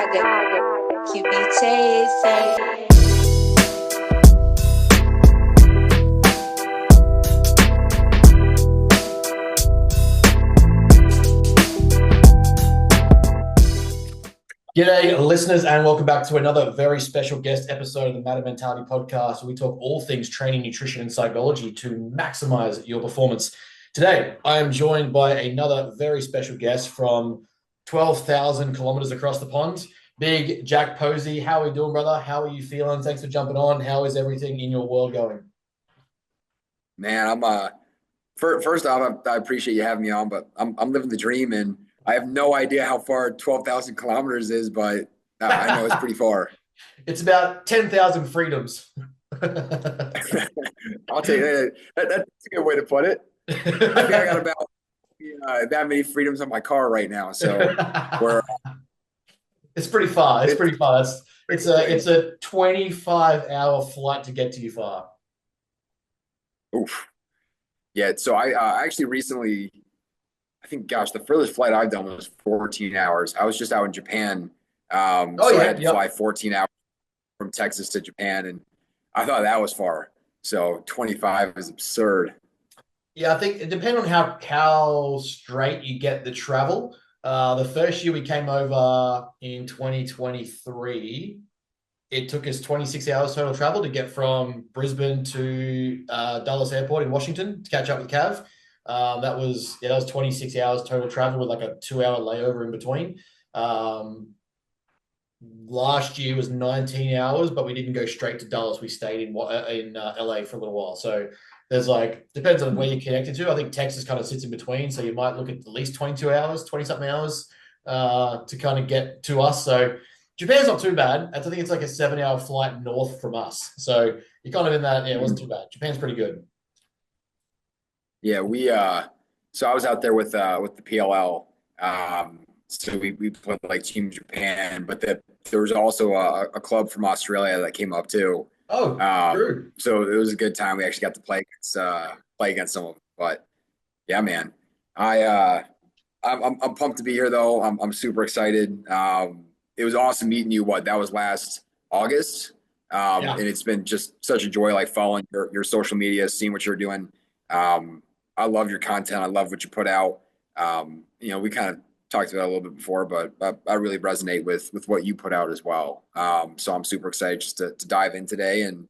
QB chasing. G'day, listeners, and welcome back to another very special guest episode of the Matter Mentality podcast, where we talk all things training, nutrition, and psychology to maximize your performance. Today, I am joined by another very special guest from 12,000 kilometers across the pond, Big Jack Posey. How are we doing, brother? How are you feeling? Thanks for jumping on. How is everything in your world going? Man, first off, I appreciate you having me on, but I'm living the dream, and I have no idea how far 12,000 kilometers is, but I know it's pretty far. It's about 10,000 freedoms. I'll take that. That's a good way to put it. I think I got about that many freedoms on my car right now. So it's pretty far. It's pretty far. It's a 25-hour flight to get to you far. Oof. Yeah. So I actually recently, I think, the furthest flight I've done was 14 hours. I was just out in Japan. I had to fly 14 hours from Texas to Japan, and I thought that was far. So 25 is absurd. Yeah, I think it depends on how straight you get the travel. The first year we came over in 2023, it took us 26 hours total travel to get from Brisbane to Dulles Airport in Washington to catch up with Cav. That was 26 hours total travel with like a 2-hour layover in between. Last year was 19 hours, but we didn't go straight to Dulles. We stayed in LA for a little while. So there's depends on where you're connected to. I think Texas kind of sits in between. So you might look at least 22 hours, 20 something hours to kind of get to us. So Japan's not too bad. I think it's like a 7-hour flight north from us. So you're kind of in that. Yeah, it wasn't too bad. Japan's pretty good. Yeah, so I was out there with the PLL. So we played like Team Japan, but there was also a club from Australia that came up too. Oh, true. So it was a good time. We actually got to play against some of them. But yeah, man, I'm pumped to be here though. I'm super excited. It was awesome meeting you. That was last August. And it's been just such a joy, following your social media, seeing what you're doing. I love your content. I love what you put out. We kind of talked about it a little bit before, but I really resonate with what you put out as well. So I'm super excited just to dive in today and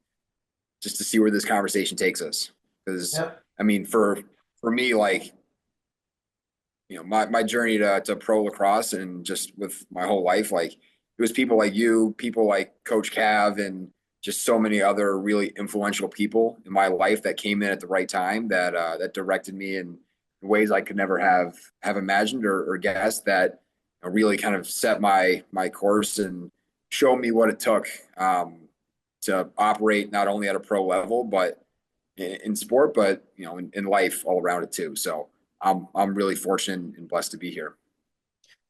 just to see where this conversation takes us. Because I mean, for me, my journey to pro lacrosse and just with my whole life, it was people like you, people like Coach Cav, and just so many other really influential people in my life that came in at the right time that directed me in ways I could never have imagined or guessed, that really kind of set my course and showed me what it took to operate not only at a pro level, but in sport, but in life all around it too. So I'm really fortunate and blessed to be here.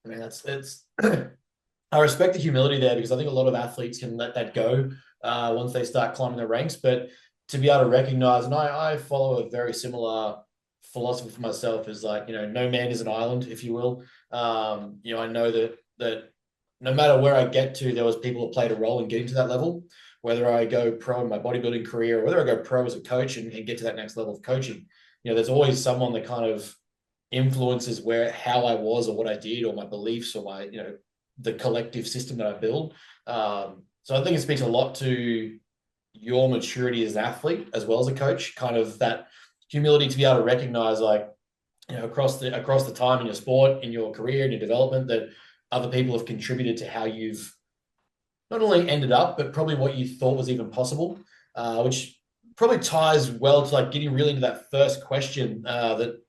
I mean, I respect the humility there, because I think a lot of athletes can let that go once they start climbing the ranks. But to be able to recognize, and I follow a very similar philosophy for myself, is no man is an island, if you will. I know that no matter where I get to, there was people who played a role in getting to that level, whether I go pro in my bodybuilding career or whether I go pro as a coach and get to that next level of coaching. There's always someone that kind of influences how I was or what I did or my beliefs or my, the collective system that I build. So I think it speaks a lot to your maturity as an athlete as well as a coach, kind of that humility to be able to recognize, across the time in your sport, in your career, in your development, that other people have contributed to how you've not only ended up, but probably what you thought was even possible, which probably ties well to getting really into that first question that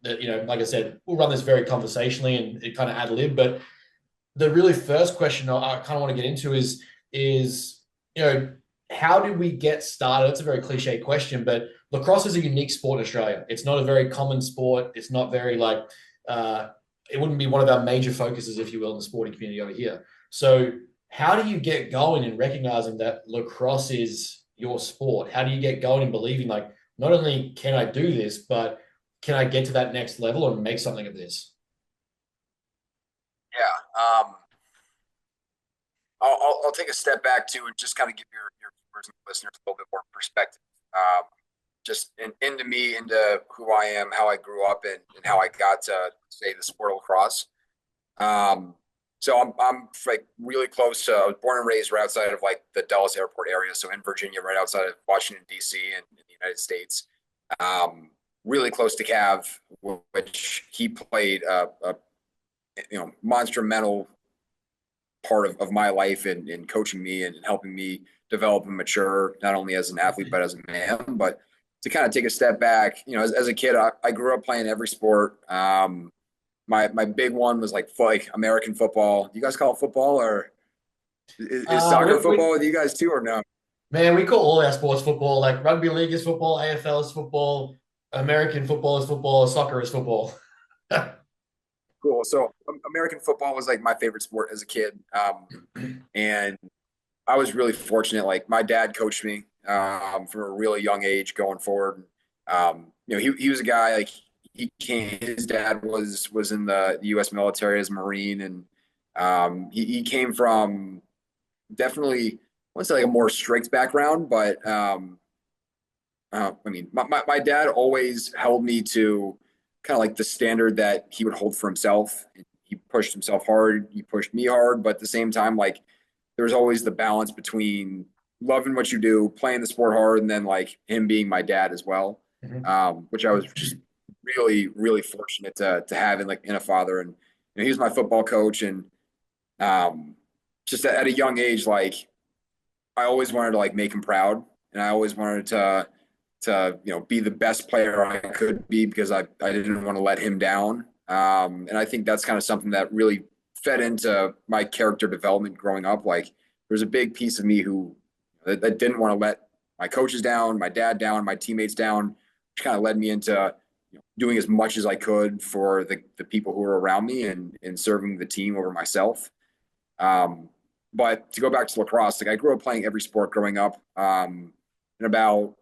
like I said, we'll run this very conversationally and it kind of ad lib, but the really first question I kind of want to get into is how did we get started? It's a very cliche question, but lacrosse is a unique sport in Australia. It's not a very common sport. It's not very it wouldn't be one of our major focuses, if you will, in the sporting community over here. So how do you get going in recognizing that lacrosse is your sport? How do you get going in believing not only can I do this, but can I get to that next level and make something of this? Yeah. take a step back too and just kind of give your viewers and listeners a little bit more perspective. Just into me, into who I am, how I grew up, and how I got to say the sport of lacrosse. So I'm like really close to. I was born and raised right outside of like the Dulles Airport area, so in Virginia, right outside of Washington D.C. in the United States. Really close to Cav, which he played a monumental part of my life in coaching me and helping me develop and mature, not only as an athlete but as a man. But to kind of take a step back, as a kid, I grew up playing every sport. My big one was like American football. Do you guys call it football, or is soccer football with you guys too, or no? Man, we call all our sports football. Like rugby league is football, AFL is football, American football is football, soccer is football. Cool. So American football was like my favorite sport as a kid. And I was really fortunate. Like my dad coached me from a really young age going forward. He was a guy like his dad was in the U.S. military as a Marine, and he came from definitely, I wouldn't say like a more strict background, but my dad always held me to kind of like the standard that he would hold for himself. He pushed himself hard. He pushed me hard, but at the same time, like there's always the balance between loving what you do, playing the sport hard, and then like him being my dad as well, which I was just really, really fortunate to have in a father. And he was my football coach, and just at a young age, like I always wanted to like make him proud, and I always wanted to be the best player I could be because I didn't want to let him down. And I think that's kind of something that really fed into my character development growing up. Like there's a big piece of me that didn't want to let my coaches down, my dad down, my teammates down, which kind of led me into doing as much as I could for the people who were around me and serving the team over myself. But to go back to lacrosse, like I grew up playing every sport growing up. In about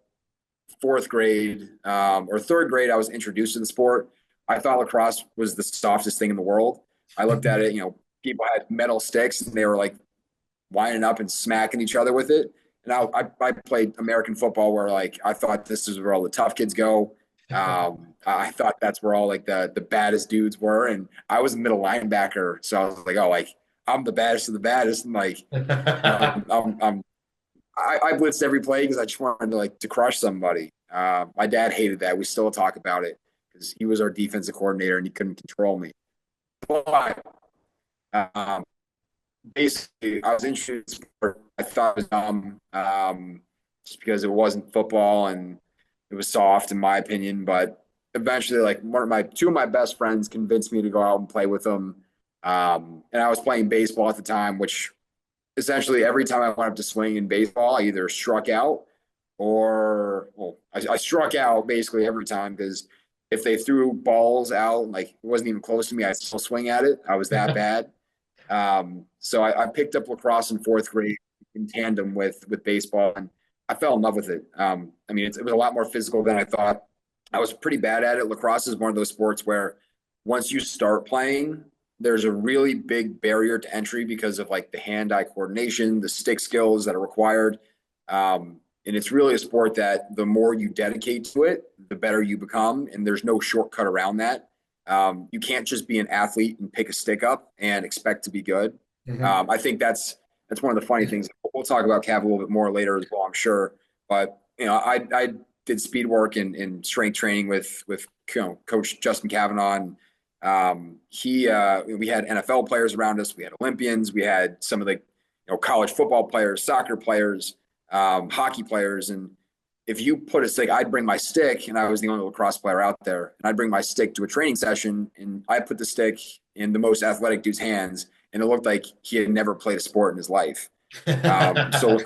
fourth grade or third grade, I was introduced to the sport. I thought lacrosse was the softest thing in the world. I looked at it, people had metal sticks and they were like winding up and smacking each other with it. And I played American football where like I thought this is where all the tough kids go. I thought that's where all like the baddest dudes were, and I was a middle linebacker, so I was like, oh, like I'm the baddest of the baddest, and like I blitzed every play because I just wanted to crush somebody. My dad hated that. We still talk about it because he was our defensive coordinator and he couldn't control me. But basically, I was introduced to sport. I thought it was dumb just because it wasn't football and it was soft in my opinion. But eventually, like two of my best friends convinced me to go out and play with them. And I was playing baseball at the time, which essentially every time I went up to swing in baseball, I either struck out I struck out basically every time because if they threw balls out, like it wasn't even close to me, I'd still swing at it. I was that bad. So I picked up lacrosse in fourth grade in tandem with baseball, and I fell in love with it. It was a lot more physical than I thought. I was pretty bad at it. Lacrosse is one of those sports where once you start playing, there's a really big barrier to entry because of like the hand-eye coordination, the stick skills that are required. And it's really a sport that the more you dedicate to it, the better you become. And there's no shortcut around that. You can't just be an athlete and pick a stick up and expect to be good. I think that's one of the funny things. We'll talk about Cav a little bit more later as well, I'm sure. But I did speed work and strength training with Coach Justin Kavanaugh. And we had NFL players around us. We had Olympians. We had some of the college football players, soccer players, hockey players. And if you put a stick, I'd bring my stick, and I was the only lacrosse player out there, and I'd bring my stick to a training session, and I put the stick in the most athletic dude's hands, and it looked like he had never played a sport in his life. So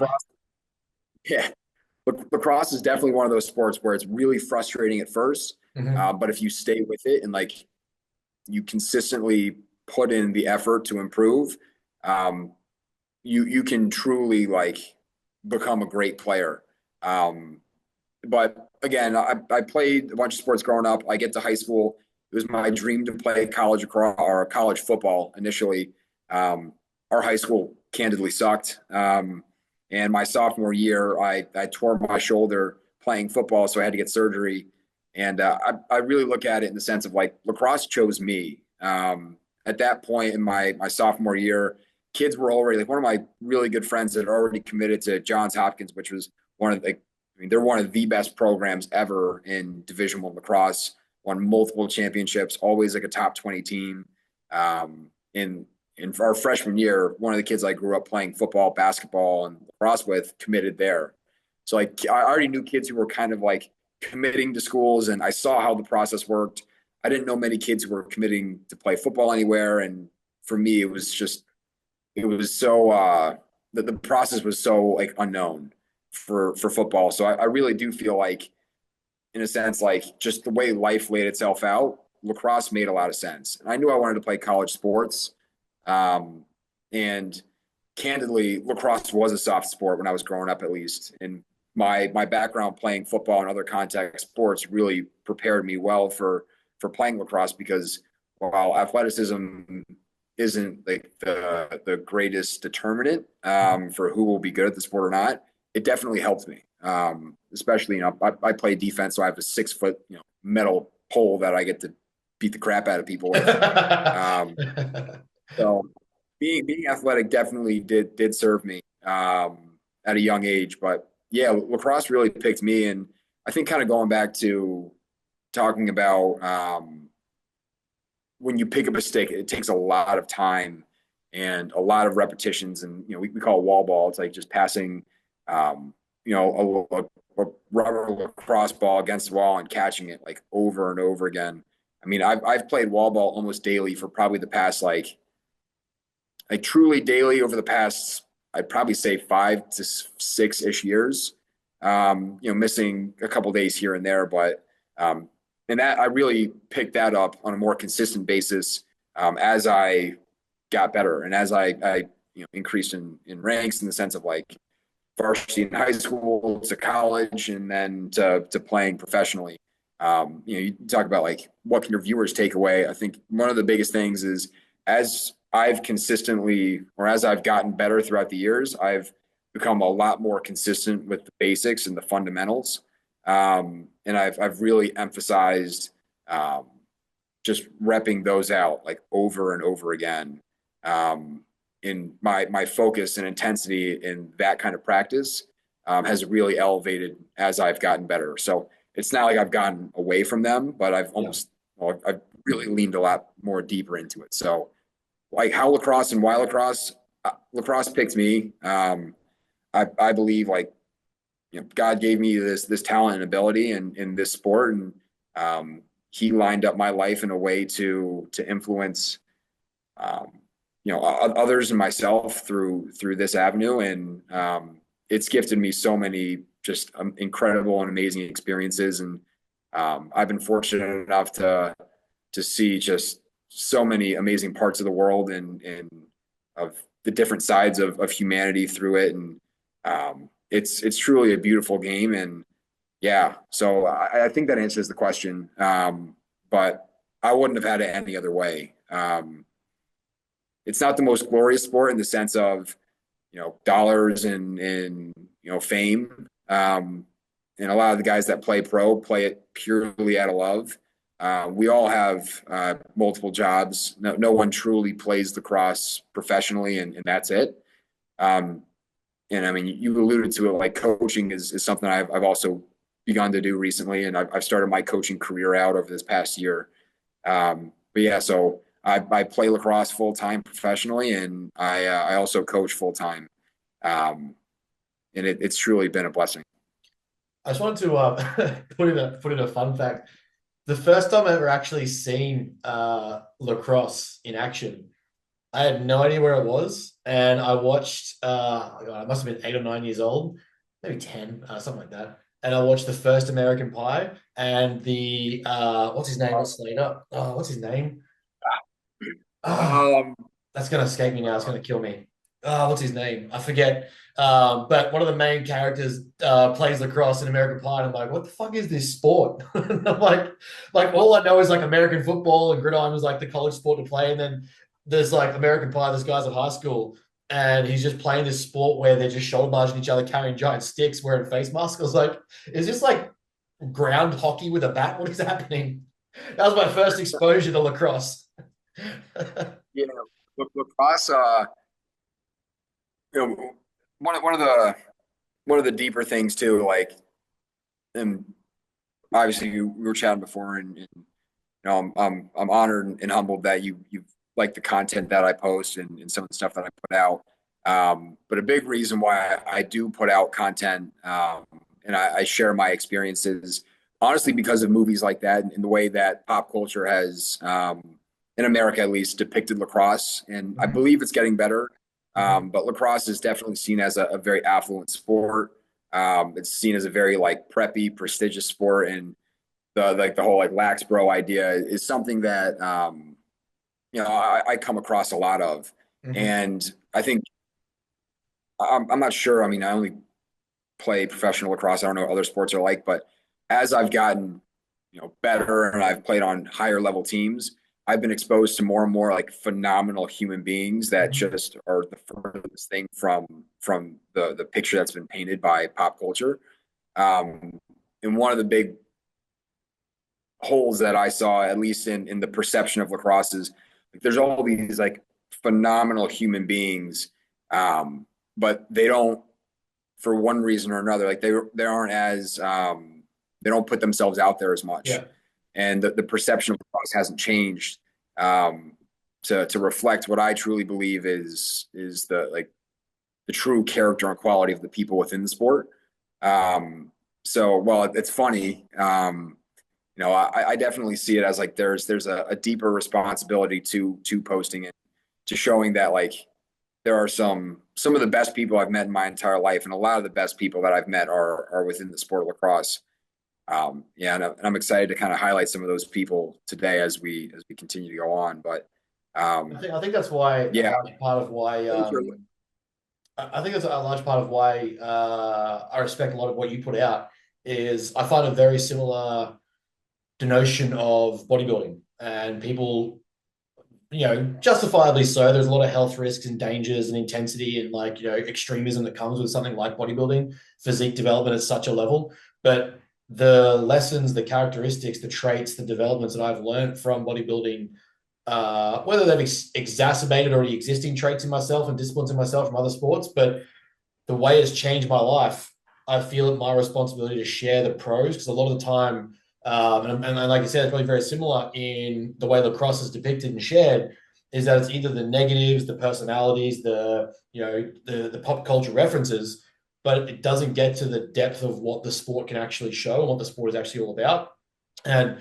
lacrosse is definitely one of those sports where it's really frustrating at first, but if you stay with it and like you consistently put in the effort to improve, you can truly like become a great player. But again, I played a bunch of sports growing up. I get to high school. It was my dream to play college lacrosse or college football initially. our high school candidly sucked. And my sophomore year, I tore my shoulder playing football, so I had to get surgery. And I really look at it in the sense of like lacrosse chose me. At that point in my sophomore year, kids were already like one of my really good friends that had already committed to Johns Hopkins, which was one of the, I mean, they're one of the best programs ever in Division I lacrosse. Won multiple championships, always like a top 20 team. In our freshman year, one of the kids I grew up playing football, basketball, and lacrosse with committed there. So like I already knew kids who were kind of like committing to schools, and I saw how the process worked. I didn't know many kids who were committing to play football anywhere, and for me, it was so the process was so like unknown for football. So I really do feel like, in a sense, like just the way life laid itself out, lacrosse made a lot of sense. And I knew I wanted to play college sports. And candidly, lacrosse was a soft sport when I was growing up, at least. And my background playing football and other contact sports really prepared me well for playing lacrosse, because while athleticism isn't like the greatest determinant for who will be good at the sport or not, it definitely helped me. Especially, you know, I play defense, so I have a 6 foot, you know, metal pole that I get to beat the crap out of people with. So being athletic definitely did serve me at a young age. But yeah, lacrosse really picked me. And I think kind of going back to talking about when you pick up a stick, it takes a lot of time and a lot of repetitions. And, you know, we call it wall ball. It's like just passing, you know, a rubber lacrosse ball against the wall and catching it like over and over again. I mean, I've played wall ball almost daily for probably the past like truly daily over the past, I'd probably say 5 to 6-ish years. You know, missing a couple days here and there, but and that I really picked that up on a more consistent basis as I got better and as I you know, increased in ranks, in the sense of like varsity in high school to college and then to playing professionally. You know, you talk about like what can your viewers take away. I think one of the biggest things is, as I've consistently, or as I've gotten better throughout the years, I've become a lot more consistent with the basics and the fundamentals. And I've really emphasized just repping those out like over and over again. In my focus and intensity in that kind of practice has really elevated as I've gotten better. So it's not like I've gotten away from them, but I've I've really leaned a lot more deeper into it. So like how lacrosse and why lacrosse, lacrosse picked me. I believe like, you know, God gave me this talent and ability in this sport, and he lined up my life in a way to influence you know, others and myself through this avenue. And it's gifted me so many just incredible and amazing experiences. And I've been fortunate enough to see just so many amazing parts of the world and of the different sides of humanity through it. And it's truly a beautiful game. And yeah, so I think that answers the question. But I wouldn't have had it any other way. It's not the most glorious sport in the sense of, you know, dollars and you know, fame. And a lot of the guys that play pro play it purely out of love. We all have multiple jobs. No one truly plays lacrosse professionally, and that's it. And I mean, you alluded to it, like coaching is something I've also begun to do recently, and I've started my coaching career out over this past year. But yeah, so I play lacrosse full time professionally, and I also coach full time. And it's truly been a blessing. I just wanted to put in a fun fact. The first time I ever actually seen lacrosse in action, I had no idea where it was, and I watched. Oh God, I must have been 8 or 9 years old, maybe 10, something like that. And I watched the first American Pie and the what's his name? Slater. Oh, what's his name? That's gonna escape me now. It's gonna kill me. What's his name? I forget. But one of the main characters plays lacrosse in American Pie, and I'm like, what the fuck is this sport? And I'm like all I know is like American football, and gridiron was like the college sport to play. And then there's like American Pie, this guy's at high school and he's just playing this sport where they're just shoulder barging each other, carrying giant sticks, wearing face masks. I was like, is this like ground hockey with a bat? What is happening? That was my first exposure to lacrosse. Yeah, lacrosse. You know, one of the deeper things too. Like, and obviously we were chatting before, and you know, I'm honored and humbled that you like the content that I post and some of the stuff that I put out. But a big reason why I do put out content and I share my experiences, honestly, because of movies like that and the way that pop culture has, in America at least, depicted lacrosse. And I believe it's getting better. But lacrosse is definitely seen as a very affluent sport. It's seen as a very like preppy, prestigious sport, and the whole like lax bro idea is something that you know I come across a lot of, Mhm. and I think I'm not sure. I mean, I only play professional lacrosse. I don't know what other sports are like, but as I've gotten, you know, better and I've played on higher level teams, I've been exposed to more and more like phenomenal human beings that Mhm. just are the furthest thing from the picture that's been painted by pop culture. Um, and one of the big holes that I saw, at least in the perception of lacrosse, is like, there's all these like phenomenal human beings, but they don't, for one reason or another, like they aren't as they don't put themselves out there as much, Yeah. and the perception of lacrosse hasn't changed um, to reflect what I truly believe is the like the true character and quality of the people within the sport. So while it's funny, you know, I definitely see it as like there's a deeper responsibility to posting it, to showing that like there are some of the best people I've met in my entire life, and a lot of the best people that I've met are within the sport of lacrosse. Yeah, and I'm excited to kind of highlight some of those people today as we continue to go on. But I think that's why a yeah, large part of why thank you. I think that's a large part of why I respect a lot of what you put out is I find a very similar denotion of bodybuilding and people, justifiably so. There's a lot of health risks and dangers and intensity and like, extremism that comes with something like bodybuilding, physique development at such a level. But the lessons, the characteristics, the traits, the developments that I've learned from bodybuilding, whether they've exacerbated already existing traits in myself and disciplines in myself from other sports, but the way it's changed my life, I feel it my responsibility to share the pros because a lot of the time, and like I said, it's probably very similar in the way lacrosse is depicted and shared, is that it's either the negatives, the personalities, the pop culture references, but it doesn't get to the depth of what the sport can actually show and what the sport is actually all about. And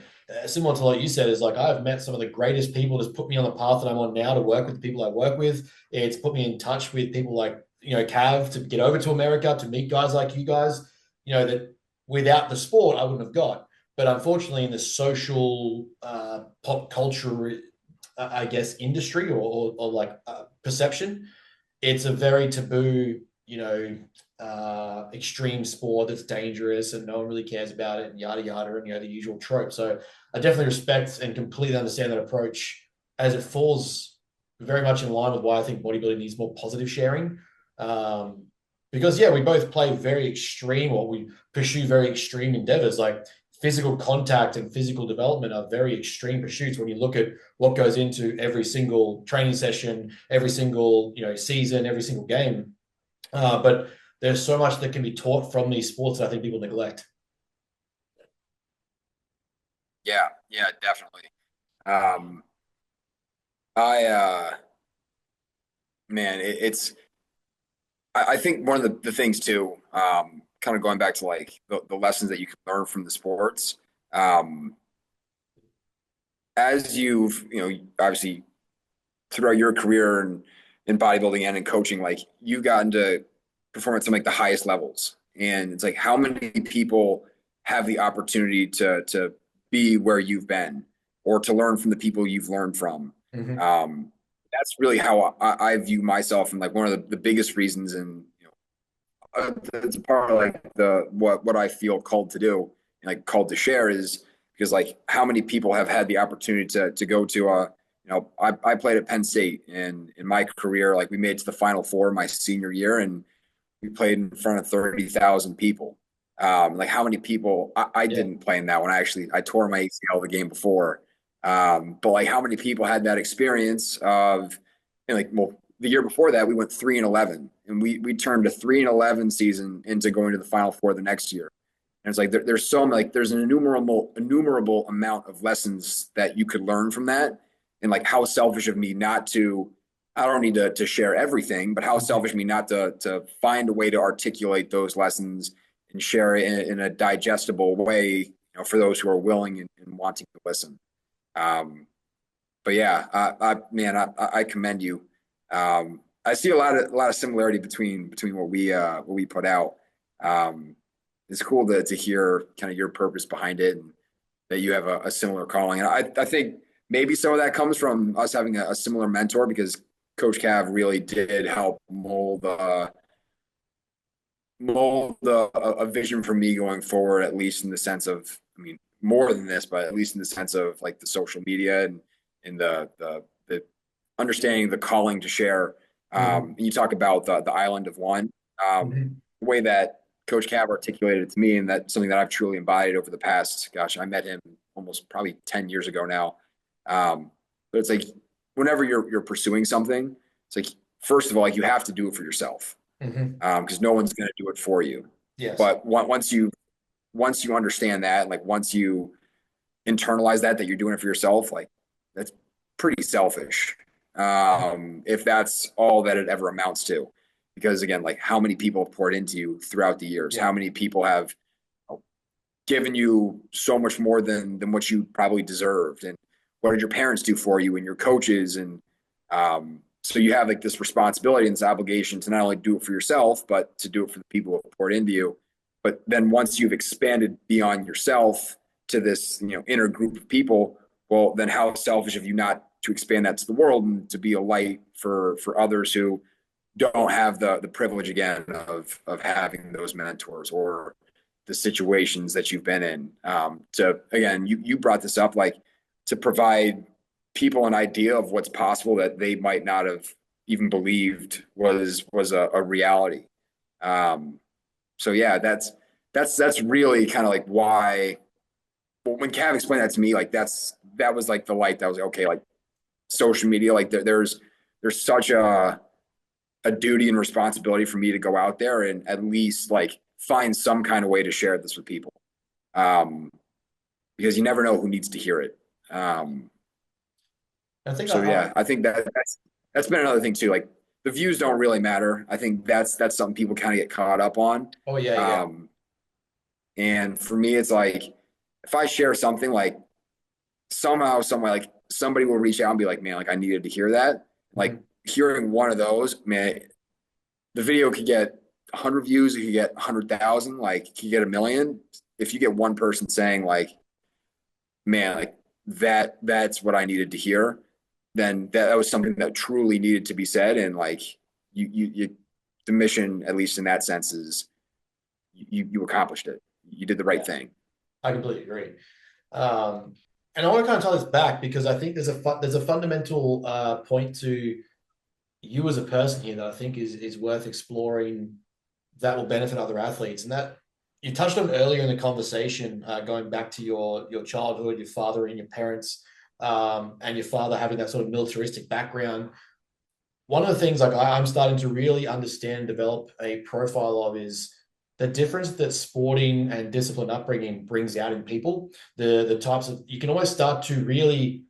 similar to what you said, is like I've met some of the greatest people that's put me on the path that I'm on now to work with the people I work with. It's put me in touch with people like, Cav to get over to America, to meet guys like you guys, that without the sport I wouldn't have got. But unfortunately, in the social pop culture, I guess, industry or like perception, it's a very taboo, extreme sport that's dangerous and no one really cares about it and yada yada and the usual trope. So I definitely respect and completely understand that approach as it falls very much in line with why I think bodybuilding needs more positive sharing. Um, because yeah, we both play very extreme or we pursue very extreme endeavors. Like physical contact and physical development are very extreme pursuits when you look at what goes into every single training session, every single season, every single game. But there's so much that can be taught from these sports that I think people neglect. Yeah, yeah, definitely. Um, I man, it's I think one of the things too, kind of going back to like the lessons that you can learn from the sports. Um, as you've, you know, obviously throughout your career and in bodybuilding and in coaching, like you've gotten to perform at some like the highest levels. And it's like how many people have the opportunity to be where you've been or to learn from the people you've learned from. Mm-hmm. That's really how I view myself, and like one of the biggest reasons, and it's a part of like the what I feel called to do and like called to share is because like how many people have had the opportunity to go to a I played at Penn State, and in my career, like we made it to the Final Four my senior year, and we played in front of 30,000 people. Like how many people I Yeah. didn't play in that one. I tore my ACL the game before. But like how many people had that experience of, and like, well, the year before that we went 3-11, and we turned a 3-11 season into going to the Final Four the next year. And it's like there's so like there's an innumerable amount of lessons that you could learn from that, and like how selfish of me not to. I don't need to share everything, but how selfish of me not to find a way to articulate those lessons and share it in a digestible way, for those who are willing and wanting to listen. But yeah, I commend you. I see a lot of similarity between what we put out. It's cool to hear kind of your purpose behind it, and that you have a similar calling. And I think maybe some of that comes from us having a similar mentor, because Coach Cav really did help mold a vision for me going forward, at least in the sense of, I mean, more than this, but at least in the sense of like the social media and the understanding the calling to share. You talk about the island of one. The way that Coach Cav articulated it to me, and that's something that I've truly embodied over the past, gosh, I met him almost probably 10 years ago now. But it's like, whenever you're pursuing something, it's like, first of all, like you have to do it for yourself, because no one's going to do it for you. Yes. But once you understand that, like once you internalize that you're doing it for yourself, like that's pretty selfish. If that's all that it ever amounts to, because again, like how many people have poured into you throughout the years, how many people have given you so much more than what you probably deserved, and what did your parents do for you and your coaches, and so you have like this responsibility and this obligation to not only do it for yourself, but to do it for the people who have poured into you. But then once you've expanded beyond yourself to this, inner group of people, well, then how selfish of you not to expand that to the world and to be a light for others who don't have the privilege, again, of having those mentors or the situations that you've been in. To, again, you brought this up, like to provide people an idea of what's possible that they might not have even believed was a reality. So yeah, that's really kind of like why, well, when Cav explained that to me, like that was like the light that was like, okay, like social media, like there's such a duty and responsibility for me to go out there and at least like find some kind of way to share this with people. Because you never know who needs to hear it. I think I think that's been another thing too. Like the views don't really matter. I think that's something people kind of get caught up on. Oh yeah. And for me, it's like, if I share something, like somehow, some way, like somebody will reach out and be like, man, like I needed to hear that. Like hearing one of those, man, the video could get 100 views, it could get 100,000, like it could get 1 million. If you get one person saying like, man, like that's what I needed to hear, then that was something that truly needed to be said. And like you the mission, at least in that sense, is you accomplished it. You did the right thing. I completely agree. And I want to kind of tie this back, because I think there's a fundamental point to you as a person here that I think is worth exploring, that will benefit other athletes. And that you touched on earlier in the conversation, going back to your childhood, your father and your parents, and your father having that sort of militaristic background. One of the things like I'm starting to really understand and develop a profile of is the difference that sporting and disciplined upbringing brings out in people. The types of, you can always start to really,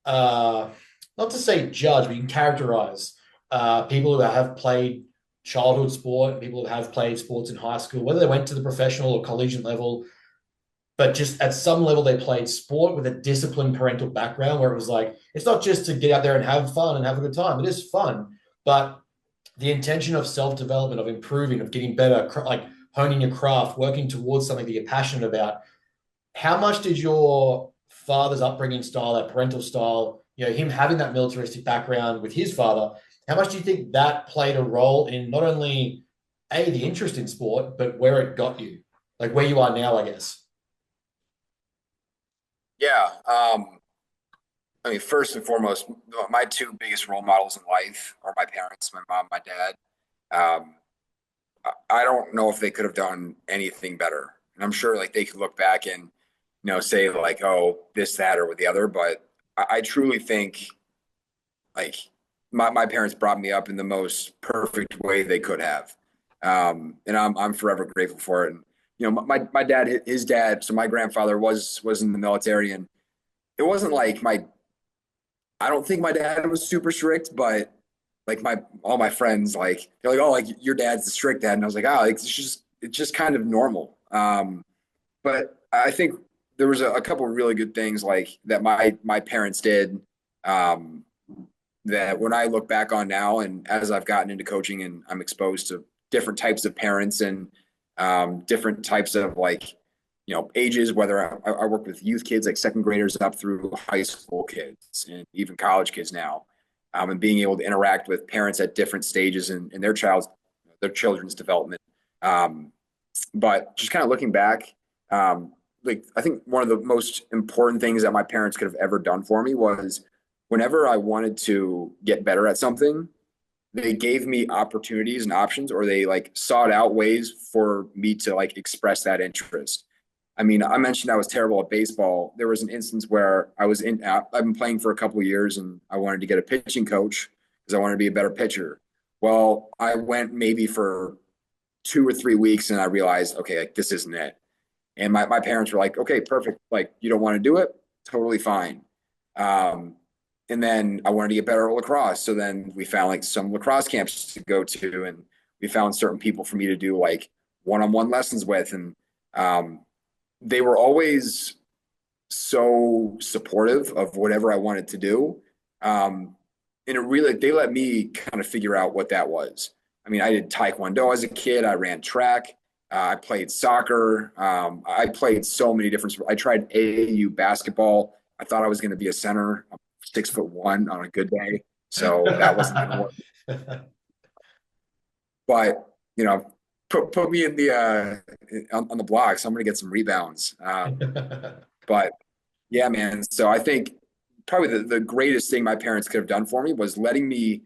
not to say judge, but you can characterize people who have played childhood sport, people who have played sports in high school, whether they went to the professional or collegiate level, but just at some level they played sport with a disciplined parental background, where it was like, it's not just to get out there and have fun and have a good time. It is fun, but the intention of self-development, of improving, of getting better, like honing your craft, working towards something that you're passionate about. How much did your father's upbringing style, that parental style, him having that militaristic background with his father, how much do you think that played a role in not only the interest in sport, but where it got you, like where you are now, I guess? Yeah. I mean, first and foremost, my two biggest role models in life are my parents, my mom, my dad. Um, I don't know if they could have done anything better. And I'm sure like they could look back and, say like, oh, this, that, or the other. But I truly think like my parents brought me up in the most perfect way they could have. And I'm forever grateful for it. And, my dad, his dad, so my grandfather was in the military, and it wasn't like I don't think my dad was super strict, but like all my friends, like they're like, oh, like your dad's the strict dad. And I was like, oh, like, it's just kind of normal. But I think there was a couple of really good things like that my parents did, um, that when I look back on now, and as I've gotten into coaching and I'm exposed to different types of parents and different types of like, ages, whether I work with youth kids, like second graders up through high school kids and even college kids now, and being able to interact with parents at different stages in their children's development. Um, but just kind of looking back, like I think one of the most important things that my parents could have ever done for me was whenever I wanted to get better at something, they gave me opportunities and options, or they like sought out ways for me to like express that interest. I mean, I mentioned I was terrible at baseball. There was an instance where I've been playing for a couple of years and I wanted to get a pitching coach because I wanted to be a better pitcher. Well, I went maybe for 2 or 3 weeks and I realized, okay, like this isn't it. And my parents were like, okay, perfect. Like you don't want to do it? Totally fine. Um, and then I wanted to get better at lacrosse. So then we found like some lacrosse camps to go to, and we found certain people for me to do like one-on-one lessons with. And um, they were always so supportive of whatever I wanted to do. And it really, they let me kind of figure out what that was. I mean, I did Taekwondo as a kid. I ran track. I played soccer. I played so many different sports. I tried AAU basketball. I thought I was going to be a center. I'm 6'1" on a good day. So that wasn't going to work. But, put me in the on the blocks. I'm going to get some rebounds. But yeah, man. So I think probably the greatest thing my parents could have done for me was letting me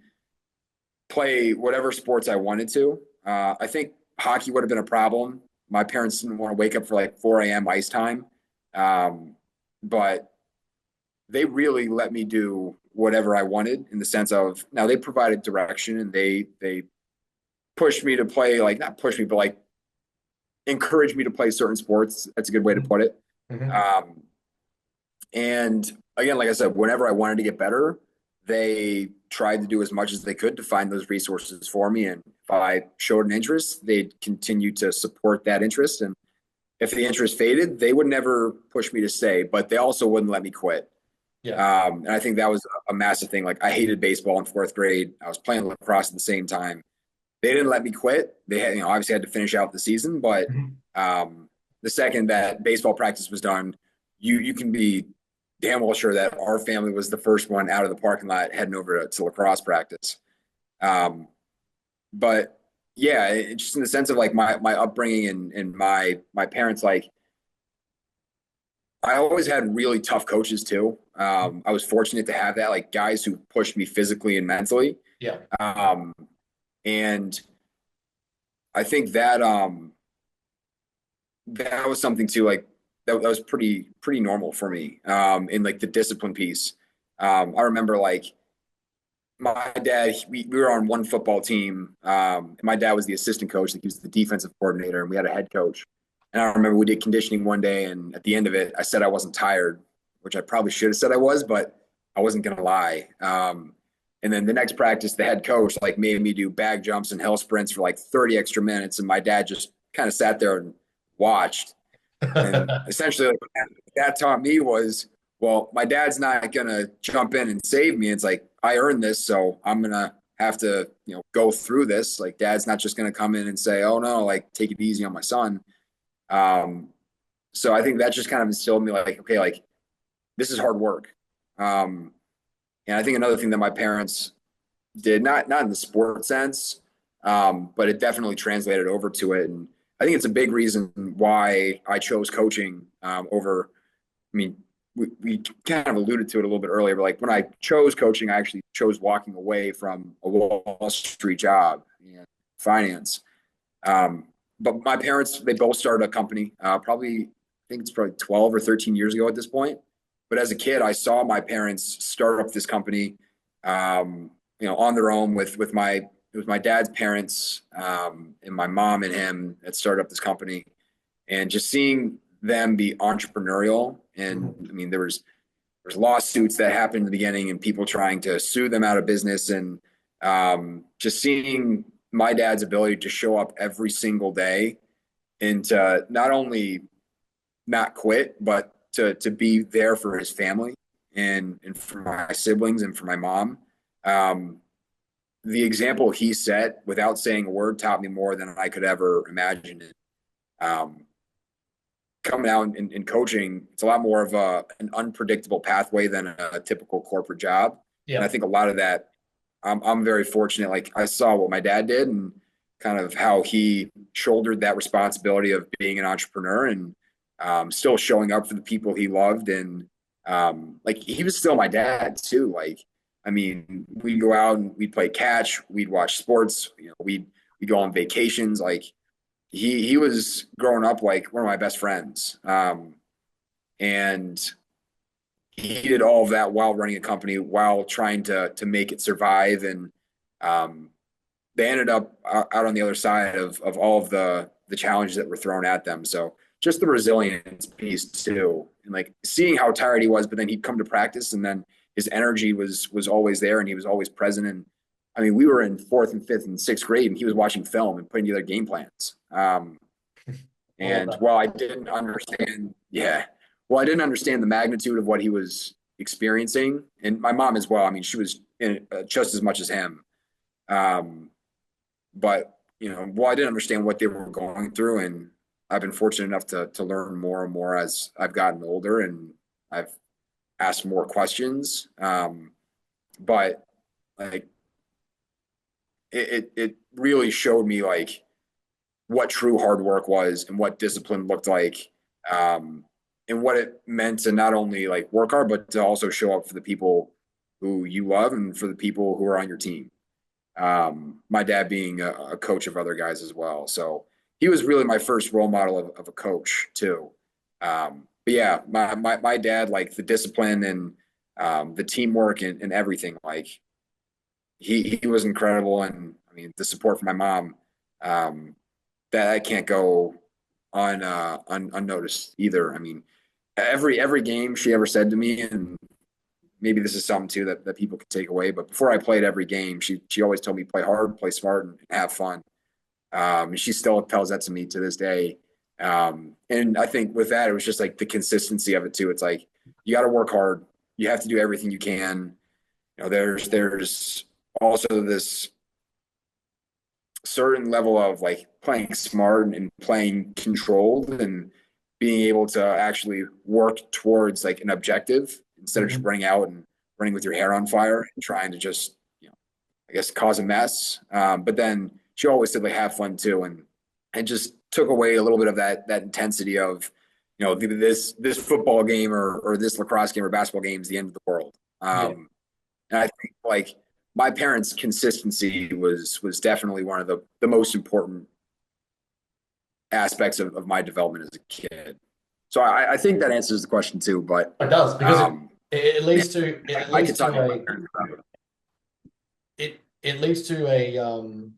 play whatever sports I wanted to. I think hockey would have been a problem. My parents didn't want to wake up for like 4 a.m. ice time. But they really let me do whatever I wanted in the sense of now they provided direction and they pushed me to play, like not push me, but like encourage me to play certain sports. That's a good way to put it. Mm-hmm. And again, like I said, whenever I wanted to get better, they tried to do as much as they could to find those resources for me. And if I showed an interest, they'd continue to support that interest. And if the interest faded, they would never push me to stay, but they also wouldn't let me quit. Yeah. And I think that was a massive thing. Like I hated baseball in fourth grade. I was playing lacrosse at the same time. They didn't let me quit. They had, obviously had to finish out the season, but the second that baseball practice was done, you can be damn well sure that our family was the first one out of the parking lot heading over to lacrosse practice. But yeah, just in the sense of like my upbringing and my parents, like I always had really tough coaches too. I was fortunate to have that, like guys who pushed me physically and mentally. Yeah. And I think that that was something too, like that was pretty normal for me in like the discipline piece. I remember like my dad, we were on one football team. My dad was the assistant coach. Like he was the defensive coordinator, and we had a head coach. And I remember we did conditioning one day, and at the end of it, I said I wasn't tired, which I probably should have said I was, but I wasn't going to lie. And then the next practice, the head coach like made me do bag jumps and hill sprints for like 30 extra minutes. And my dad just kind of sat there and watched. And essentially like, what that taught me was, well, my dad's not going to jump in and save me. It's like, I earned this, so I'm going to have to, go through this. Like dad's not just going to come in and say, oh no, like take it easy on my son. So I think that just kind of instilled me like, okay, like this is hard work. And I think another thing that my parents did, not in the sport sense, but it definitely translated over to it. And I think it's a big reason why I chose coaching over, I mean, we kind of alluded to it a little bit earlier, but like when I chose coaching, I actually chose walking away from a Wall Street job in finance. Um, but my parents, they both started a company, probably, I think it's probably 12 or 13 years ago at this point. But as a kid, I saw my parents start up this company, on their own with my dad's parents, and my mom and him that started up this company, and just seeing them be entrepreneurial. And I mean, there's lawsuits that happened in the beginning and people trying to sue them out of business, and just seeing my dad's ability to show up every single day and to not only not quit, but to be there for his family and for my siblings and for my mom. The example he set without saying a word taught me more than I could ever imagine. Coming out in coaching, it's a lot more of an unpredictable pathway than a typical corporate job. Yeah. And I think a lot of that, I'm very fortunate. Like I saw what my dad did and kind of how he shouldered that responsibility of being an entrepreneur and still showing up for the people he loved. And like he was still my dad too. Like, I mean, we'd go out and we'd play catch, we'd watch sports, we'd go on vacations. Like he was growing up like one of my best friends. And he did all of that while running a company, while trying to make it survive. And they ended up out on the other side of all of the challenges that were thrown at them. So just the resilience piece too, and like seeing how tired he was, but then he'd come to practice and then his energy was always there and he was always present. And I mean, we were in 4th and 5th and 6th grade and he was watching film and putting together game plans. And while I didn't understand, I didn't understand the magnitude of what he was experiencing, and my mom as well. I mean, she was in it just as much as him. But well, I didn't understand what they were going through, and I've been fortunate enough to learn more and more as I've gotten older, and I've asked more questions. But like it really showed me like what true hard work was and what discipline looked like, and what it meant to not only like work hard, but to also show up for the people who you love and for the people who are on your team. My dad being a coach of other guys as well. So he was really my first role model of a coach too. But yeah, my dad, like the discipline and the teamwork and everything, like he was incredible. And I mean, the support from my mom, that I can't go unnoticed either. I mean, every game she ever said to me, and maybe this is something too that people can take away, but before I played every game, she always told me play hard, play smart, and have fun. And she still tells that to me to this day. And I think with that, it was just like the consistency of it too. It's like, you got to work hard. You have to do everything you can. There's also this certain level of like playing smart and playing controlled and being able to actually work towards like an objective instead of just running out and running with your hair on fire and trying to just, I guess, cause a mess. But then she always said like have fun too. And it just took away a little bit of that intensity of, this football game or this lacrosse game or basketball game is the end of the world. And I think like my parents' consistency was definitely one of the most important aspects of my development as a kid. So I think that answers the question too, but it does, because it leads to it leads to an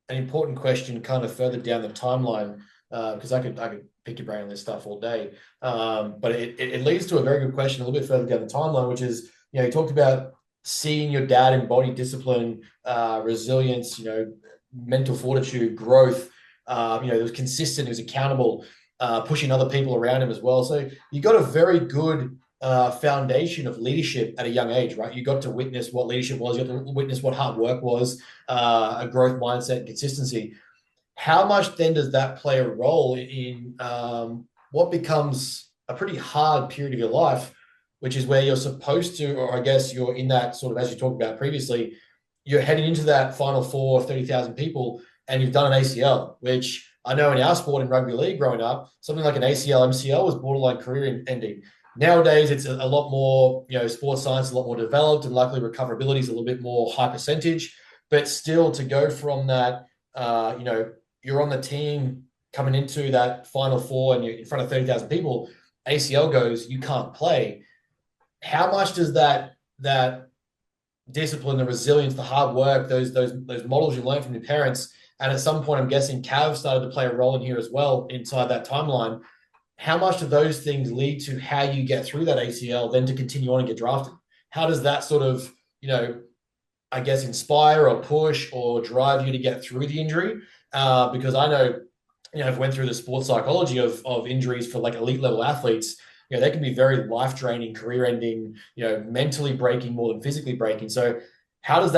important question kind of further down the timeline, because I could pick your brain on this stuff all day, but it leads to a very good question a little bit further down the timeline, which is, you talked about seeing your dad embody discipline, resilience, mental fortitude, growth. He was consistent, he was accountable, pushing other people around him as well. So you got a very good foundation of leadership at a young age, right? You got to witness what leadership was. You got to witness what hard work was, a growth mindset, and consistency. How much then does that play a role in what becomes a pretty hard period of your life, which is where you're supposed to, or I guess you're in that sort of, as you talked about previously, you're heading into that Final Four, 30,000 people, and you've done an ACL, which I know in our sport in rugby league growing up, something like an ACL, MCL was borderline career ending. Nowadays, it's a lot more, sports science is a lot more developed, and luckily recoverability is a little bit more high percentage. But still, to go from that, you're on the team coming into that Final Four and you're in front of 30,000 people, ACL goes, you can't play. How much does that discipline, the resilience, the hard work, those models you learn from your parents, and at some point, I'm guessing Cav started to play a role in here as well inside that timeline. How much do those things lead to how you get through that ACL, then to continue on and get drafted? How does that sort of, I guess, inspire or push or drive you to get through the injury? Because I know, I've went through the sports psychology of injuries for like elite level athletes. They can be very life draining, career ending, mentally breaking more than physically breaking. So, how does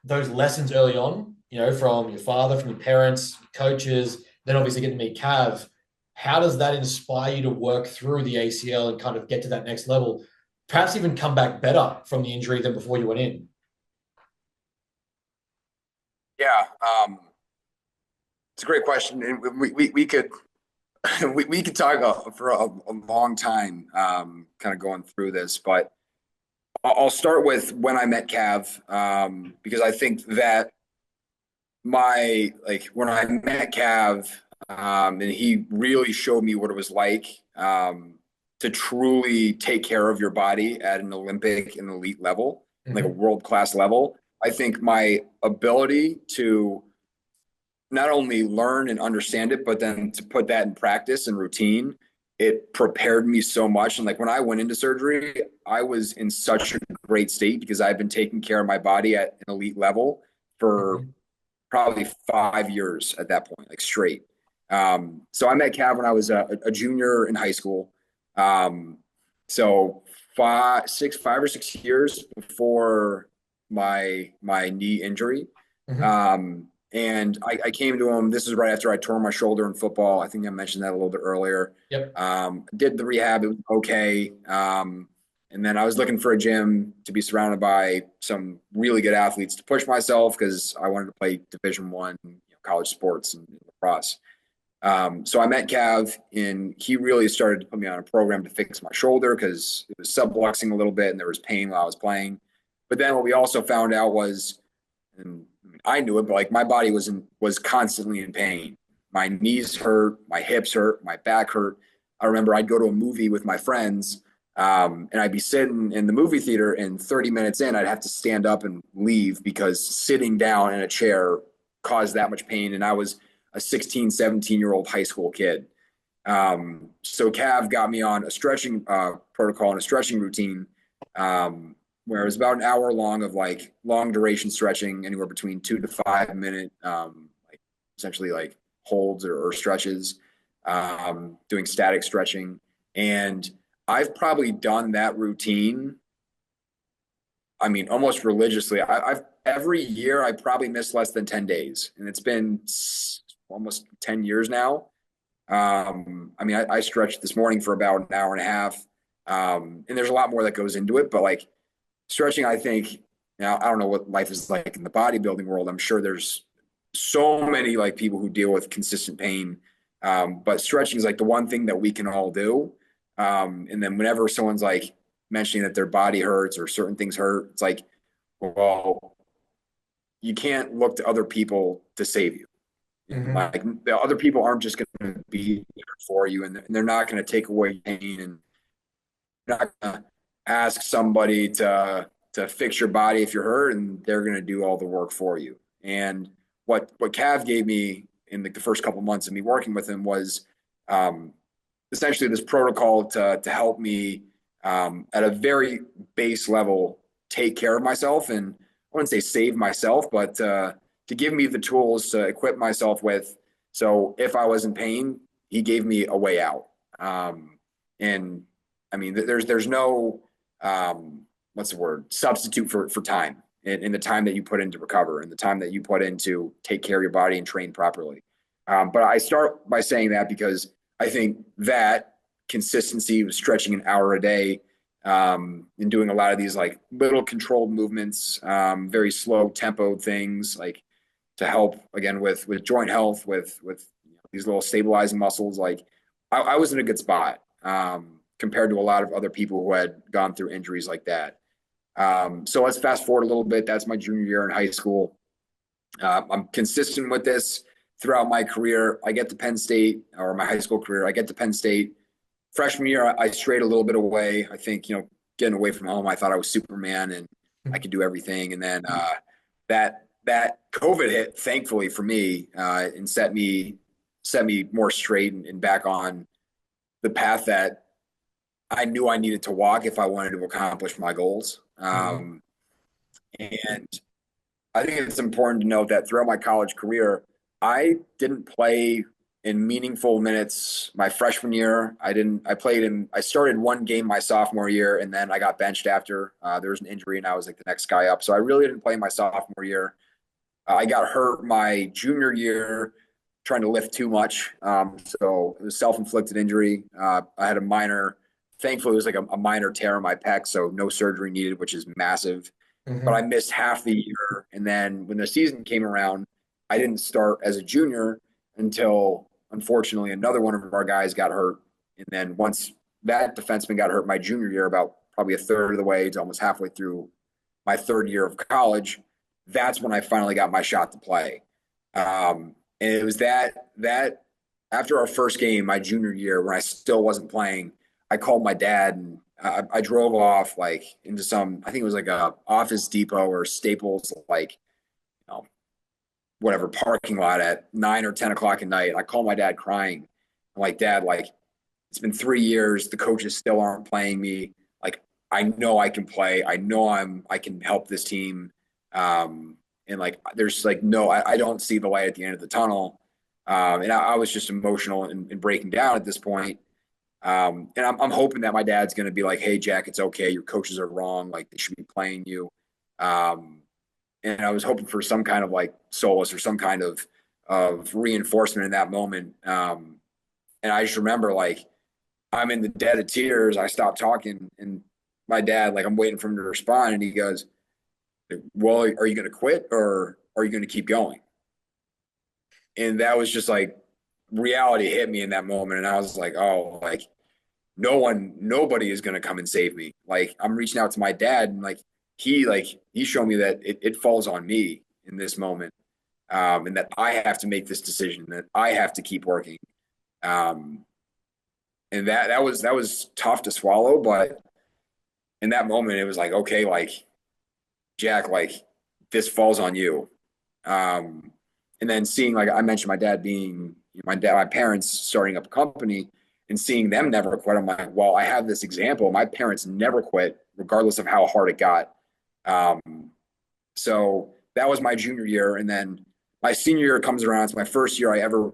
those lessons early on, from your father, from your parents, coaches, then obviously getting to meet Cav, how does that inspire you to work through the ACL and kind of get to that next level? Perhaps even come back better from the injury than before you went in. Yeah, it's a great question, and we could we could talk for a long time, kind of going through this, but I'll start with when I met Cav, because I think that when I met Cav, and he really showed me what it was like, to truly take care of your body at an Olympic and elite level, like a world-class level. I think my ability to not only learn and understand it, but then to put that in practice and routine, it prepared me so much. And like when I went into surgery, I was in such a great state because I've been taking care of my body at an elite level for probably 5 years at that point, like straight. So I met Cav when I was a junior in high school. So 5 or 6 years before my knee injury. And I came to him. This is right after I tore my shoulder in football. I think I mentioned that a little bit earlier. Yep. Did the rehab. It was okay. And then I was looking for a gym to be surrounded by some really good athletes to push myself because I wanted to play Division I, college sports and lacrosse. So I met Cav, and he really started to put me on a program to fix my shoulder because it was subluxing a little bit and there was pain while I was playing. But then what we also found out was, and I knew it, but like my body was constantly in pain. My knees hurt, my hips hurt, my back hurt. I remember I'd go to a movie with my friends, and I'd be sitting in the movie theater, and 30 minutes in, I'd have to stand up and leave because sitting down in a chair caused that much pain. And I was a 16, 17-year-old high school kid. So Cav got me on a stretching protocol and a stretching routine, where it was about an hour long of like long duration stretching, anywhere between 2 to 5 minute, essentially like holds or stretches, doing static stretching. And I've probably done that routine, I mean, almost religiously. I've every year I probably miss less than 10 days, and it's been almost 10 years now. I mean, I stretched this morning for about an hour and a half. And there's a lot more that goes into it, but like stretching, I think, now I don't know what life is like in the bodybuilding world. I'm sure there's so many like people who deal with consistent pain. But stretching is like the one thing that we can all do. And then whenever someone's like mentioning that their body hurts or certain things hurt, it's like, well, you can't look to other people to save you. Like the other people aren't just going to be here for you, and they're not going to take away pain, and not going to ask somebody to fix your body if you're hurt, and they're going to do all the work for you. And what Cav gave me in the first couple months of me working with him was essentially this protocol to help me at a very base level take care of myself, and I wouldn't say save myself, but to give me the tools to equip myself with. So if I was in pain, he gave me a way out. And I mean, there's no, what's the word, substitute for time in the time that you put into recover and the time that you put into take care of your body and train properly. But I start by saying that because I think that consistency with stretching an hour a day, and doing a lot of these like little controlled movements, very slow tempo things, like to help again with joint health, with these little stabilizing muscles. Like I was in a good spot, compared to a lot of other people who had gone through injuries like that. So let's fast forward a little bit. That's my junior year in high school. I'm consistent with this throughout my career. I get to Penn State, or my high school career. I get to Penn State. Freshman year, I strayed a little bit away. I think, getting away from home, I thought I was Superman and I could do everything. And then that COVID hit, thankfully for me, and set me more straight and back on the path that I knew I needed to walk if I wanted to accomplish my goals. And I think it's important to note that throughout my college career, I didn't play in meaningful minutes my freshman year. I started one game my sophomore year, and then I got benched after there was an injury, and I was like the next guy up. So I really didn't play my sophomore year. I got hurt my junior year trying to lift too much. So it was self-inflicted injury. I had thankfully it was like a minor tear in my pec, so no surgery needed, which is massive. But I missed half the year. And then when the season came around, I didn't start as a junior until, unfortunately, another one of our guys got hurt. And then once that defenseman got hurt my junior year, about probably a third of the way to almost halfway through my third year of college, that's when I finally got my shot to play. And it was that after our first game, my junior year, when I still wasn't playing, I called my dad, and I drove off like into I think it was like a Office Depot or Staples, like, whatever parking lot at 9 or 10 o'clock at night. I called my dad crying. I'm like, Dad, like, it's been 3 years. The coaches still aren't playing me. Like, I know I can play. I know I can help this team. And like, there's like, no, I don't see the light at the end of the tunnel. And I was just emotional and breaking down at this point. And I'm hoping that my dad's going to be like, hey, Jack, it's okay. Your coaches are wrong. Like, they should be playing you. And I was hoping for some kind of like solace or some kind of reinforcement in that moment. And I just remember, like, I'm in the dead of tears. I stopped talking, and my dad, like, I'm waiting for him to respond. And he goes, well, are you going to quit, or are you going to keep going? And that was just like, reality hit me in that moment. And I was like, oh, like, nobody is going to come and save me. Like, I'm reaching out to my dad, and like, he showed me that it falls on me in this moment. And that I have to make this decision, that I have to keep working. And that was tough to swallow, but in that moment it was like, okay, like, Jack, like, this falls on you. And then seeing, like I mentioned, my parents starting up a company and seeing them never quit. I'm like, well, I have this example. My parents never quit, regardless of how hard it got. So that was my junior year. And then my senior year comes around. It's my first year I ever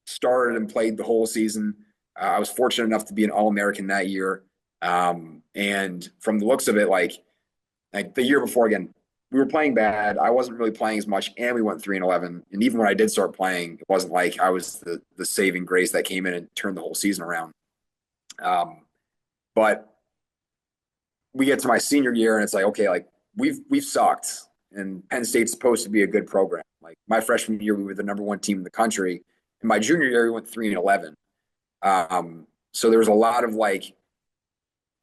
started and played the whole season. I was fortunate enough to be an All-American that year. And from the looks of it, like the year before, again, we were playing bad. I wasn't really playing as much, and we went 3-11. And even when I did start playing, it wasn't like I was the saving grace that came in and turned the whole season around. But we get to my senior year, and it's like, okay, like, we've sucked, and Penn State's supposed to be a good program. Like, my freshman year, we were the number one team in the country. In my junior year, we went 3-11. So there was a lot of, like,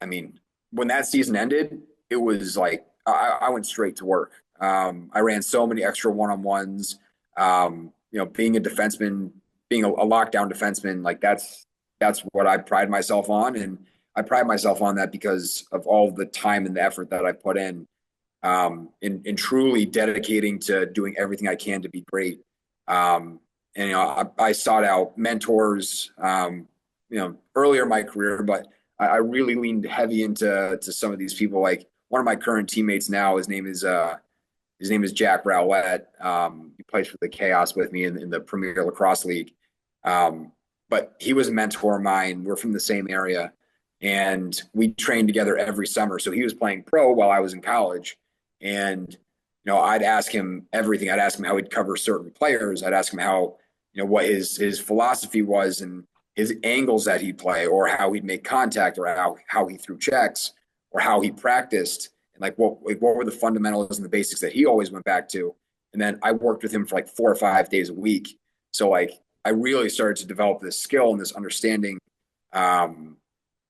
I mean, when that season ended, it was like I went straight to work. I ran so many extra one-on-ones. Being a defenseman, being a lockdown defenseman, like, that's what I pride myself on. And I pride myself on that because of all the time and the effort that I put in truly dedicating to doing everything I can to be great. And, I sought out mentors, earlier in my career, but I really leaned heavy into some of these people. Like, one of my current teammates now, his name is Jack Rowlett. He plays for the Chaos with me in the Premier Lacrosse League. But he was a mentor of mine. We're from the same area, and we trained together every summer. So he was playing pro while I was in college. And, I'd ask him everything. I'd ask him how he'd cover certain players. I'd ask him how, what his philosophy was and his angles that he'd play, or how he'd make contact, or how he threw checks, or how he practiced, and like what were the fundamentals and the basics that he always went back to. And then I worked with him for like 4 or 5 days a week. So, like, I really started to develop this skill and this understanding.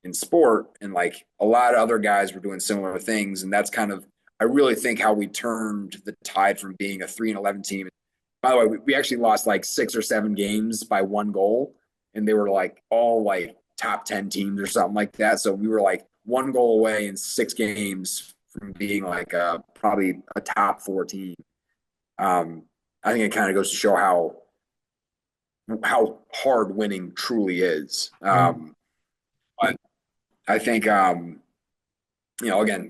in sport, and like a lot of other guys were doing similar things. And that's kind of, I really think, how we turned the tide from being a 3-11 team. By the way, we actually lost like 6 or 7 games by 1 goal, and they were like all like top 10 teams or something like that. So we were like 1 goal away in 6 games from being like probably a top 4 team. I think it kind of goes to show how hard winning truly is. But I think, again,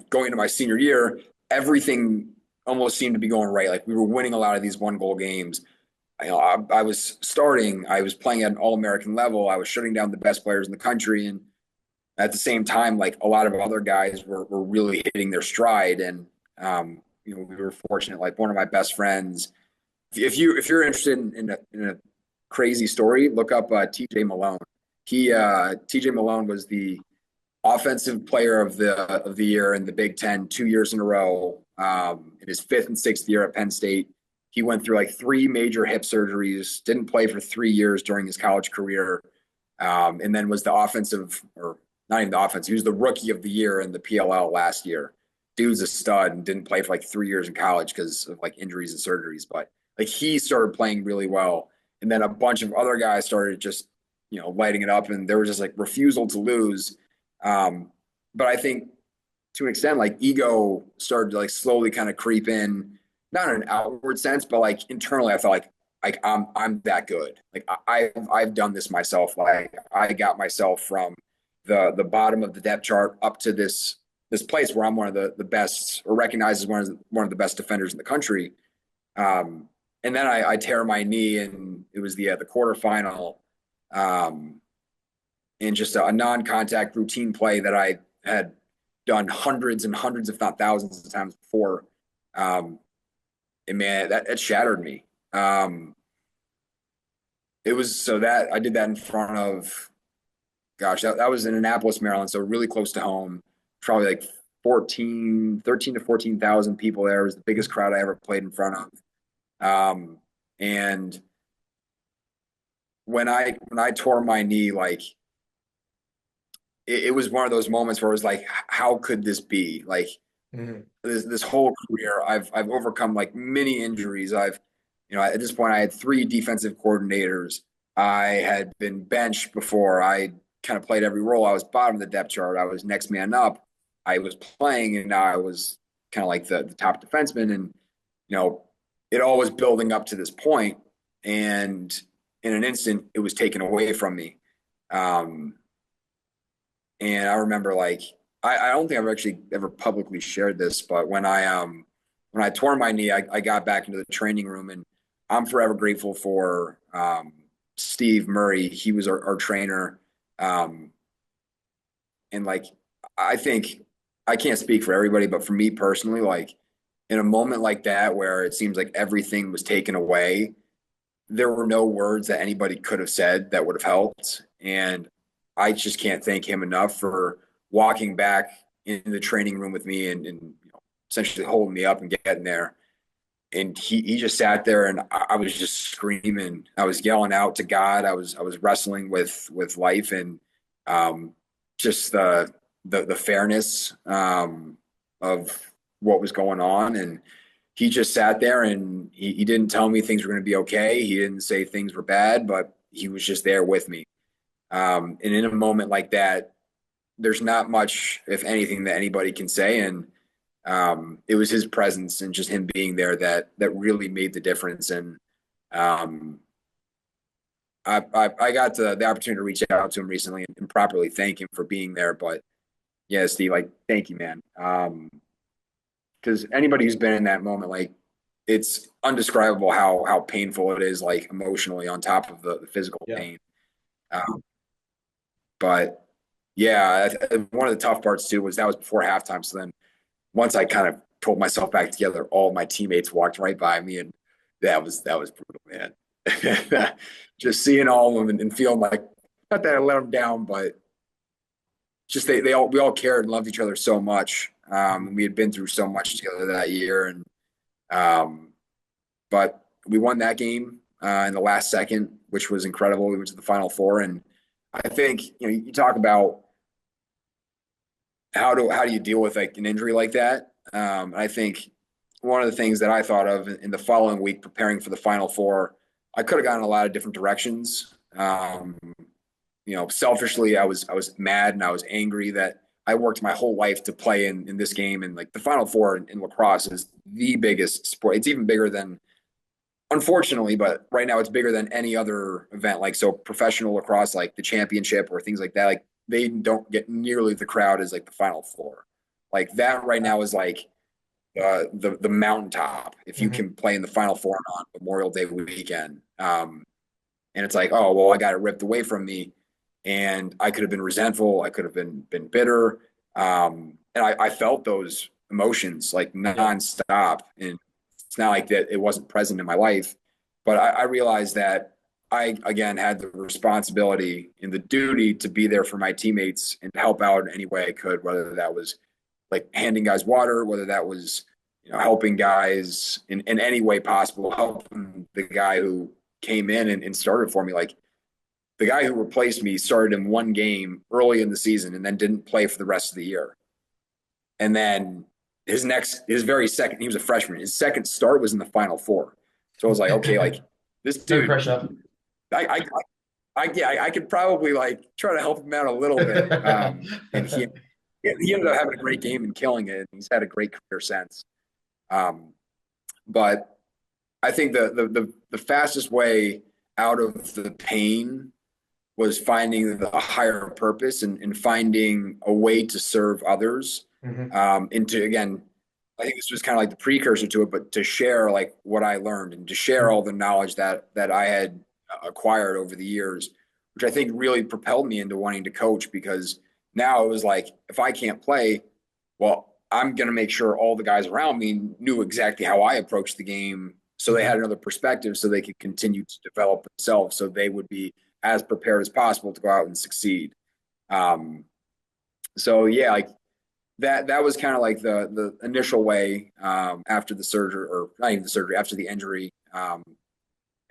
going into my senior year, everything almost seemed to be going right. Like we were winning a lot of these 1 goal games. I was starting, I was playing at an All-American level. I was shutting down the best players in the country. And at the same time, like a lot of other guys were really hitting their stride. And, we were fortunate, like one of my best friends, if you're interested in a crazy story, look up TJ Malone. TJ Malone was the offensive player of the year in the Big Ten 2 years in a row. In his 5th and 6th year at Penn State, he went through like 3 major hip surgeries, didn't play for 3 years during his college career, and then was the offensive, or not even the offense, he was the rookie of the year in the PLL last year. Dude's a stud and didn't play for like 3 years in college because of like injuries and surgeries. But like he started playing really well. And then a bunch of other guys started just, lighting it up, and there was just like refusal to lose. But I think to an extent, like ego started to like slowly kind of creep in, not in an outward sense, but like internally, I felt like I'm that good. Like I've done this myself. Like I got myself from the bottom of the depth chart up to this place where I'm one of the best, or recognized as one of the best defenders in the country. And then I tear my knee, and it was the quarterfinal, in just a non-contact routine play that I had done hundreds and hundreds, if not thousands of times before. And man, that shattered me. It was so that I did that in front of, gosh, that was in Annapolis, Maryland. So really close to home, probably like 13 to 14,000 people there. It was the biggest crowd I ever played in front of. And when I tore my knee, like it was one of those moments where it was like, how could this be? Like this whole career, I've overcome like many injuries. At this point I had 3 defensive coordinators. I had been benched before. I kind of played every role. I was bottom of the depth chart. I was next man up. I was playing, and now I was kind of like the top defenseman. And, it all was building up to this point, and in an instant it was taken away from me. And I remember, like, I don't think I've actually ever publicly shared this, but when I tore my knee, I got back into the training room, and I'm forever grateful for Steve Murray. He was our trainer. And like, I think, I can't speak for everybody, but for me personally, like in a moment like that, where it seems like everything was taken away, there were no words that anybody could have said that would have helped. And I just can't thank him enough for walking back in the training room with me and essentially holding me up and getting there. And he just sat there, and I was just screaming. I was yelling out to God. I was wrestling with life, and just the fairness of what was going on. And he just sat there, and he didn't tell me things were going to be okay. He didn't say things were bad, but he was just there with me. And in a moment like that, there's not much, if anything, that anybody can say. And it was his presence and just him being there that really made the difference. And I got the opportunity to reach out to him recently and properly thank him for being there. But yeah, Steve, like, thank you, man. Because anybody who's been in that moment, like, it's undescribable how painful it is, like emotionally, on top of the physical pain. But yeah, one of the tough parts too was that was before halftime. So then once I kind of pulled myself back together, all my teammates walked right by me, and that was brutal, man. Just seeing all of them and feeling like, not that I let them down, but just we all cared and loved each other so much. We had been through so much together that year, and but we won that game in the last second, which was incredible. We went to the Final Four, and I think you talk about how do you deal with like an injury like that? I think one of the things that I thought of in the following week, preparing for the Final Four, I could have gone in a lot of different directions. Selfishly, I was mad and I was angry that I worked my whole life to play in this game, and like the Final Four in lacrosse is the biggest sport. It's even bigger than, unfortunately, but right now it's bigger than any other event. Like, so professional lacrosse, like the championship or things like that, like they don't get nearly the crowd as like the Final Four. Like that right now is like the mountaintop if you can play in the Final Four on Memorial Day weekend. And it's like, oh well, I got it ripped away from me, and I could have been resentful, I could have been bitter, and I felt those emotions like nonstop, and it's not like that it wasn't present in my life, but I realized that I again had the responsibility and the duty to be there for my teammates and help out in any way I could, whether that was like handing guys water, whether that was helping guys in any way possible, helping the guy who came in and started for me. Like the guy who replaced me started in one game early in the season and then didn't play for the rest of the year. And then his very second, he was a freshman. His second start was in the Final Four. So I was like, okay, like this dude, No pressure. I could probably like try to help him out a little bit. And he ended up having a great game and killing it. He's had a great career since. But I think the fastest way out of the pain was finding the higher purpose and finding a way to serve others. And to, again, I think this was kind of like the precursor to it, but to share like what I learned and to share all the knowledge that I had acquired over the years, which I think really propelled me into wanting to coach, because now it was like, if I can't play, well, I'm going to make sure all the guys around me knew exactly how I approached the game, so they had another perspective, so they could continue to develop themselves, so they would be as prepared as possible to go out and succeed. So yeah, like that was kind of like the initial way after the surgery, or not even the surgery, after the injury.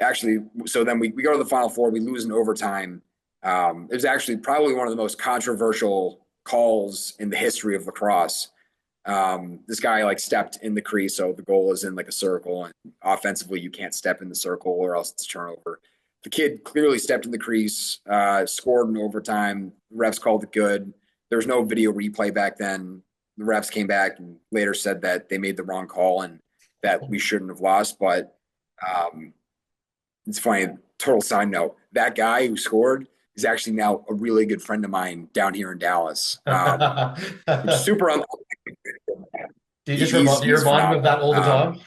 Actually, so then we go to the Final Four, we lose in overtime. It was actually probably one of the most controversial calls in the history of lacrosse. This guy like stepped in the crease, so the goal is in like a circle, and offensively you can't step in the circle or else it's a turnover. The kid clearly stepped in the crease, scored in overtime. The refs called it good. There was no video replay back then. The refs came back and later said that they made the wrong call and that we shouldn't have lost. But it's funny, total side note, that guy who scored is actually now a really good friend of mine down here in Dallas. Which is super unlikely. Do you remind him of that all the time?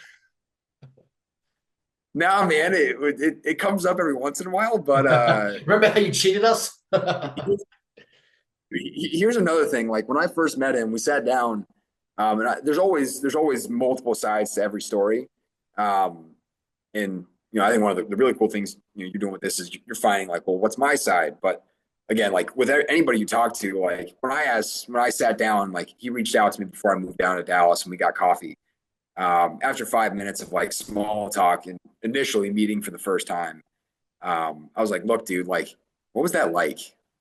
No, man, it comes up every once in a while, but remember how you cheated us? Here's another thing. Like when I first met him, we sat down, and there's always multiple sides to every story. And I think one of the really cool things you're doing with this is you're finding like, well, what's my side? But again, like with anybody you talk to, like when I sat down, like he reached out to me before I moved down to Dallas and we got coffee. After 5 minutes of like small talk and initially meeting for the first time, I was like, look, dude, like, what was that like?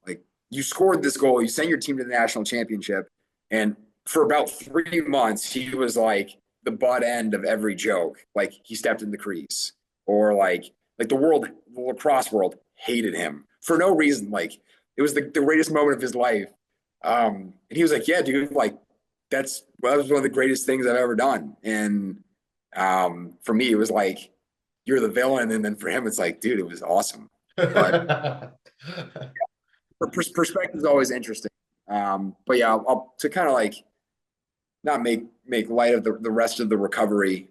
Like you scored this goal, you sent your team to the national championship, and for about 3 months, he was like the butt end of every joke. Like he stepped in the crease, or like the lacrosse world hated him for no reason. Like it was the greatest moment of his life. And he was like, yeah, dude, like that was one of the greatest things I've ever done. And for me, it was like, you're the villain. And then for him, it's like, dude, it was awesome. But perspective is always interesting. But yeah, I'll to kind of like not make light of the rest of the recovery.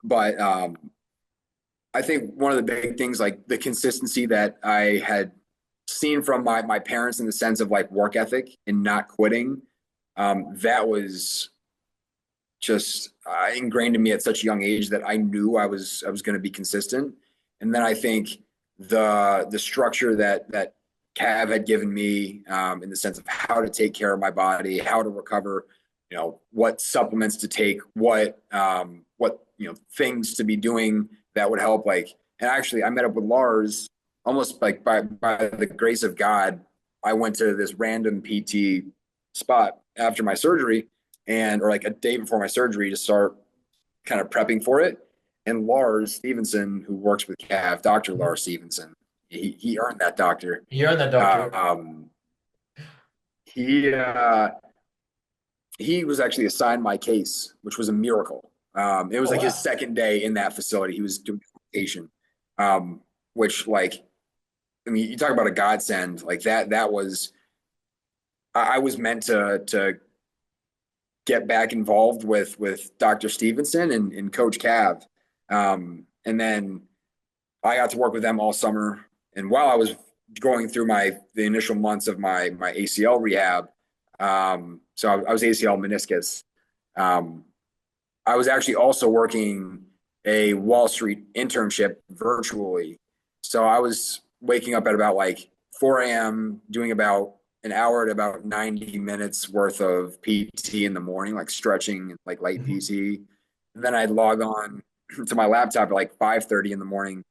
But I think one of the big things, like the consistency that I had seen from my parents in the sense of like work ethic and not quitting, that was just ingrained in me at such a young age that I knew I was going to be consistent. And then I think the structure that Cav had given me in the sense of how to take care of my body, how to recover, what supplements to take, what things to be doing that would help. Like, and actually I met up with Lars almost like by the grace of God. I went to this random PT spot after my surgery or like a day before my surgery to start kind of prepping for it. And Lars Stevenson, who works with Cav, Dr. Lars Stevenson, he earned that doctor. You're on that doctor. He he was actually assigned my case, which was a miracle. It was like his second day in that facility. He was doing rotation, which like, I mean, you talk about a godsend like that. That was, I was meant to get back involved with Dr. Stevenson and Coach Cav. And then I got to work with them all summer. And while I was going through the initial months of my ACL rehab, so I was ACL meniscus. I was actually also working a Wall Street internship virtually. So I was waking up at about like 4 a.m., doing about an hour to about 90 minutes worth of PT in the morning, like stretching, like light PT. And then I'd log on to my laptop at like 5:30 in the morning,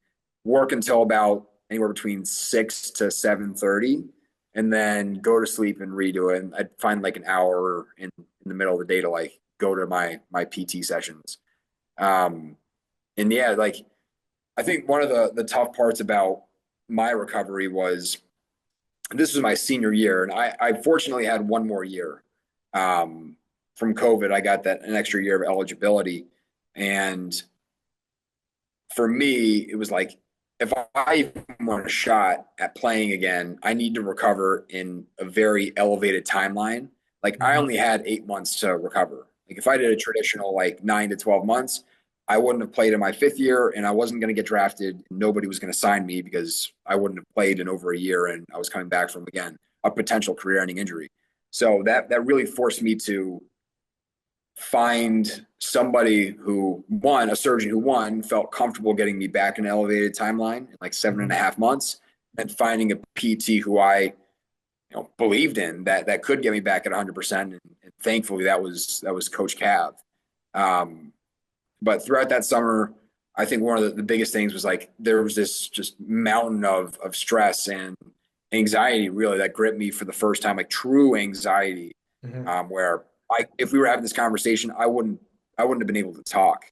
work until about anywhere between 6 to 7:30, and then go to sleep and redo it. And I'd find like an hour in the middle of the day to like go to my PT sessions. And yeah, like I think one of the tough parts about my recovery was this was my senior year, and I fortunately had one more year. From COVID, I got an extra year of eligibility. And for me, it was like, if I want a shot at playing again, I need to recover in a very elevated timeline. Like I only had 8 months to recover. Like if I did a traditional like 9 to 12 months, I wouldn't have played in my 5th year, and I wasn't going to get drafted. Nobody was going to sign me because I wouldn't have played in over a year, and I was coming back from, again, a potential career-ending injury. So that really forced me to find somebody who, a surgeon who felt comfortable getting me back in an elevated timeline in like 7.5 months, and finding a PT who I believed in that could get me back at 100%. And thankfully that was Coach Cav. But throughout that summer, I think one of the biggest things was like there was this just mountain of stress and anxiety really that gripped me for the first time, like true anxiety, where if we were having this conversation, I wouldn't have been able to talk.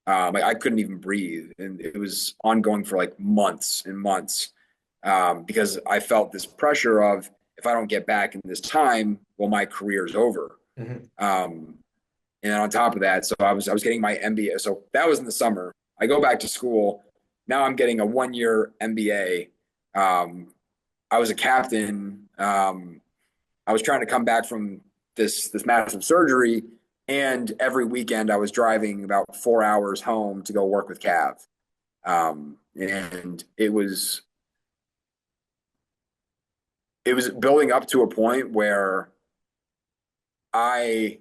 Like I couldn't even breathe, and it was ongoing for like months and months, because I felt this pressure of, if I don't get back in this time, well, my career's over. And on top of that, so I was getting my MBA. So that was in the summer. I go back to school. Now I'm getting a 1-year MBA. I was a captain. I was trying to come back from this massive surgery, and every weekend I was driving about 4 hours home to go work with Cav. And it was building up to a point where I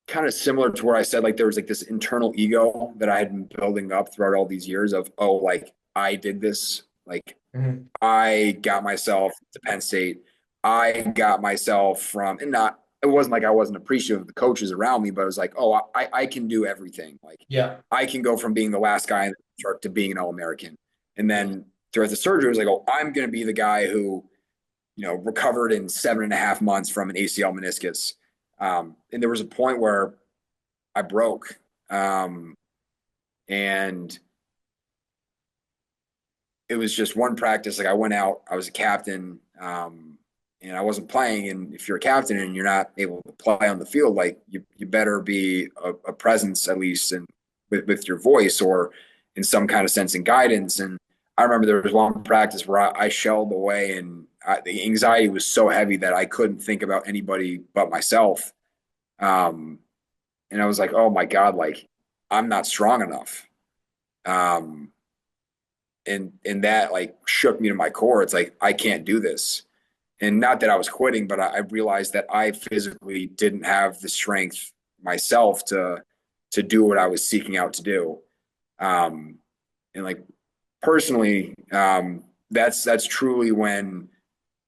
kind of similar to where I said, like, there was like this internal ego that I had been building up throughout all these years of, oh, like I did this, like I got myself to Penn State. I got myself from, and it wasn't like I wasn't appreciative of the coaches around me, but it was like, oh, I can do everything. Like, I can go from being the last guy in the chart to being an All-American. And then throughout the surgery, it was like, oh, I'm going to be the guy who, recovered in 7.5 months from an ACL meniscus. And there was a point where I broke, and it was just one practice. Like I went out, I was a captain, and I wasn't playing. And if you're a captain and you're not able to play on the field, like you better be a presence, at least with your voice or in some kind of sense and guidance. And I remember there was one practice where I shelled away, and the anxiety was so heavy that I couldn't think about anybody but myself. And I was like, oh my God, like I'm not strong enough. And that like shook me to my core. It's like, I can't do this. And not that I was quitting, but I realized that I physically didn't have the strength myself to do what I was seeking out to do. And like personally, that's truly when,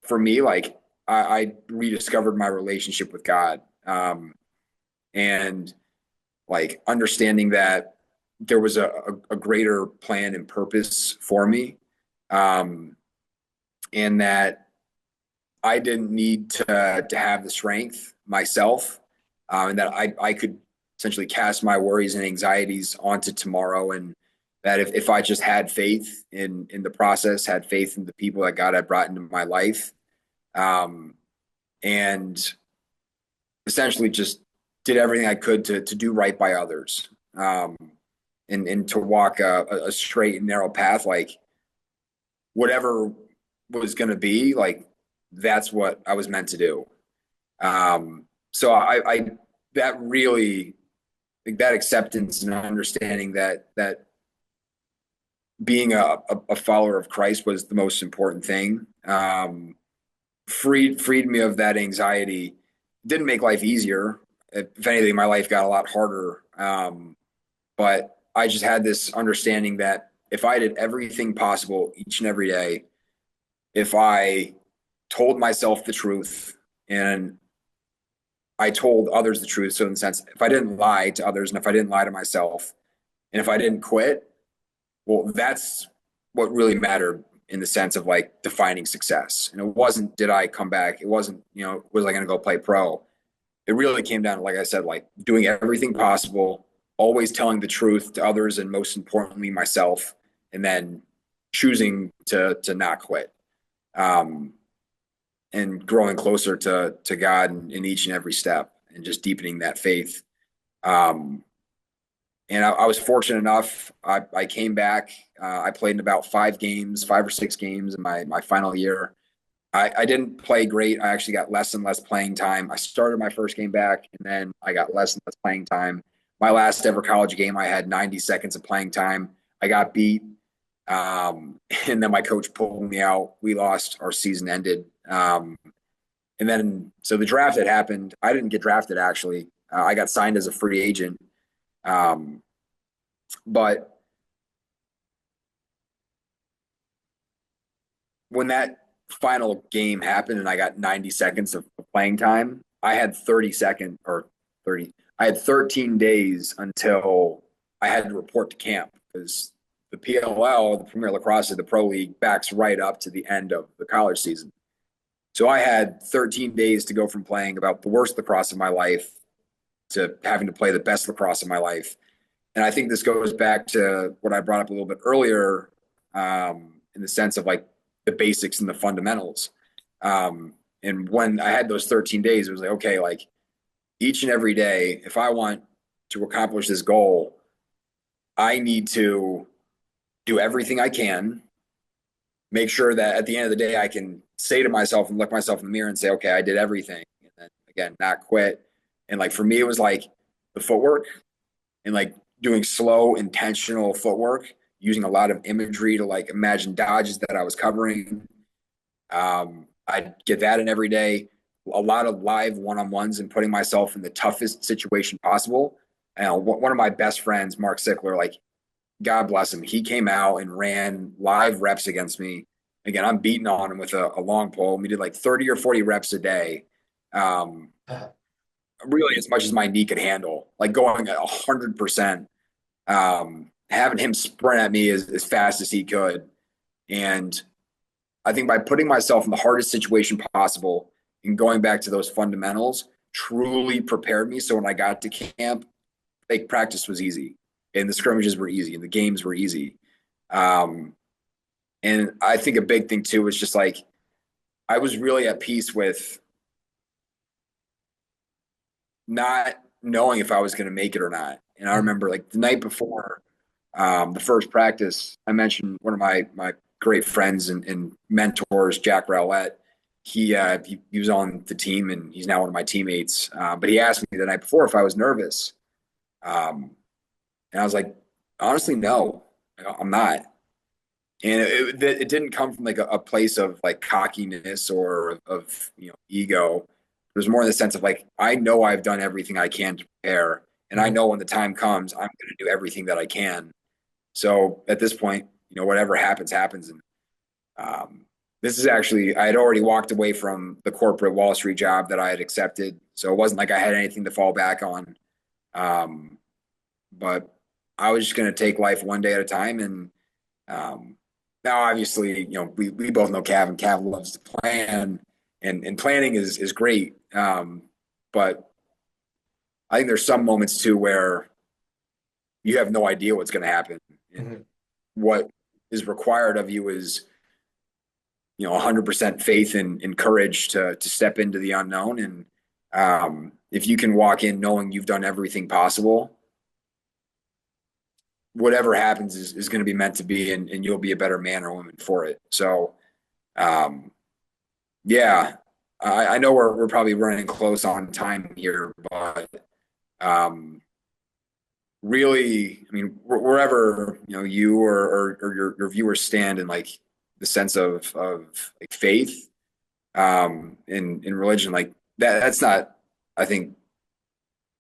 for me, like I rediscovered my relationship with God. And like understanding that there was a greater plan and purpose for me. And that I didn't need to have the strength myself, and that I could essentially cast my worries and anxieties onto tomorrow, and that if I just had faith in the process, had faith in the people that God had brought into my life, um, and essentially just did everything I could to do right by others, and to walk a straight and narrow path, like whatever was going to be, like that's what I was meant to do. So I that really, like, that acceptance and understanding that being a follower of Christ was the most important thing. Freed me of that anxiety. Didn't make life easier. If anything, my life got a lot harder. But I just had this understanding that if I did everything possible each and every day, if I told myself the truth and I told others the truth, so in the sense, if I didn't lie to others and if I didn't lie to myself and if I didn't quit, well, that's what really mattered in the sense of like defining success. And it wasn't, did I come back? It wasn't, was I going to go play pro? It really came down to, like I said, like doing everything possible, always telling the truth to others, and most importantly, myself, and then choosing to not quit. And growing closer to God in each and every step, and just deepening that faith. And I was fortunate enough. I came back. I played in about 5 or 6 games in my final year. I didn't play great. I actually got less and less playing time. I started my first game back, and then I got less and less playing time. My last ever college game, I had 90 seconds of playing time. I got beat. And then my coach pulled me out. We lost. Our season ended. And then, so the draft had happened. I didn't get drafted, actually. I got signed as a free agent. But when that final game happened and I got 90 seconds of playing time, I had I had 13 days until I had to report to camp, because the PLL, the Premier Lacrosse, the Pro League, backs right up to the end of the college season. So I had 13 days to go from playing about the worst lacrosse of my life to having to play the best lacrosse of my life. And I think this goes back to what I brought up a little bit earlier, in the sense of like the basics and the fundamentals. And when I had those 13 days, it was like, okay, like each and every day, if I want to accomplish this goal, I need to do everything I can, make sure that at the end of the day, I can say to myself and look myself in the mirror and say, okay, I did everything. And then again, not quit. And like, for me, it was like the footwork and like doing slow, intentional footwork, using a lot of imagery to like imagine dodges that I was covering. I'd get that in every day, a lot of live one-on-ones and putting myself in the toughest situation possible. And one of my best friends, Mark Sickler, like, God bless him, he came out and ran live reps against me. Again, I'm beating on him with a long pole. We did like 30 or 40 reps a day. Really as much as my knee could handle, like going at 100%, having him sprint at me as fast as he could. And I think by putting myself in the hardest situation possible and going back to those fundamentals truly prepared me. So when I got to camp, like, practice was easy and the scrimmages were easy and the games were easy. And I think a big thing too was just like, I was really at peace with not knowing if I was going to make it or not. And I remember like the night before the first practice, I mentioned one of my great friends and mentors, Jack Rowlett. He was on the team and he's now one of my teammates. But he asked me the night before if I was nervous. And I was like, honestly, no, I'm not. And it didn't come from like a place of like cockiness or of ego. It was more in the sense of like, I know I've done everything I can to prepare, and I know when the time comes, I'm going to do everything that I can. So at this point, whatever happens, happens. And this is actually, I had already walked away from the corporate Wall Street job that I had accepted. So it wasn't like I had anything to fall back on. But I was just going to take life one day at a time. And now, obviously, we both know Cav, and Cav loves to plan. and planning is great. But I think there's some moments too where you have no idea what's going to happen. And what is required of you is, 100% faith and courage to step into the unknown. And if you can walk in knowing you've done everything possible, whatever happens is going to be meant to be, and you'll be a better man or woman for it. So, yeah, I know we're probably running close on time here, but really, I mean, wherever you or your viewers stand in like the sense of like faith in religion, like that's not. I think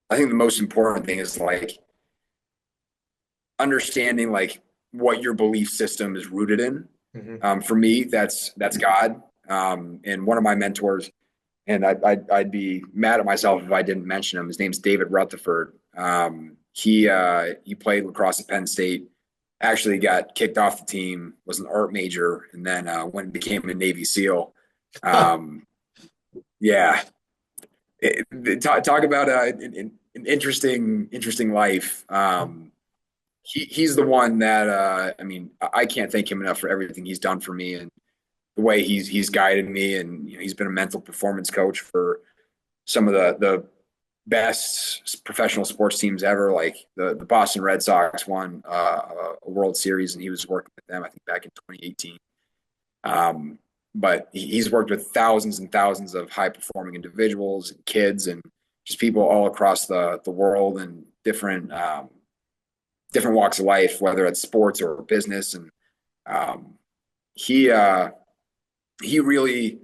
the most important thing is like understanding like what your belief system is rooted in. For me, that's God. And one of my mentors, and I'd be mad at myself if I didn't mention him. His name's David Rutherford. He played lacrosse at Penn State. Actually got kicked off the team. Was an art major, and then went and became a Navy SEAL. Yeah, talk about an interesting life. He's the one that I mean, I can't thank him enough for everything he's done for me and the way he's guided me, and he's been a mental performance coach for some of the best professional sports teams ever. Like the Boston Red Sox won a World Series, and he was working with them, I think, back in 2018. But he's worked with thousands and thousands of high performing individuals and kids and just people all across the world and different walks of life, whether it's sports or business. And he really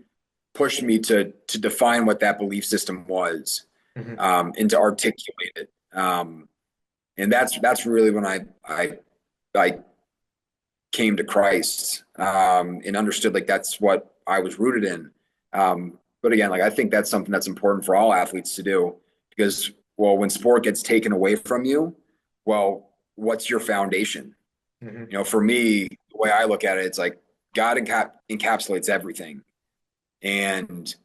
pushed me to define what that belief system was, and to articulate it. And that's really when I came to Christ, and understood like that's what I was rooted in. But again, like I think that's something that's important for all athletes to do, because when sport gets taken away from you, what's your foundation? For me, the way I look at it, it's like God encapsulates everything. And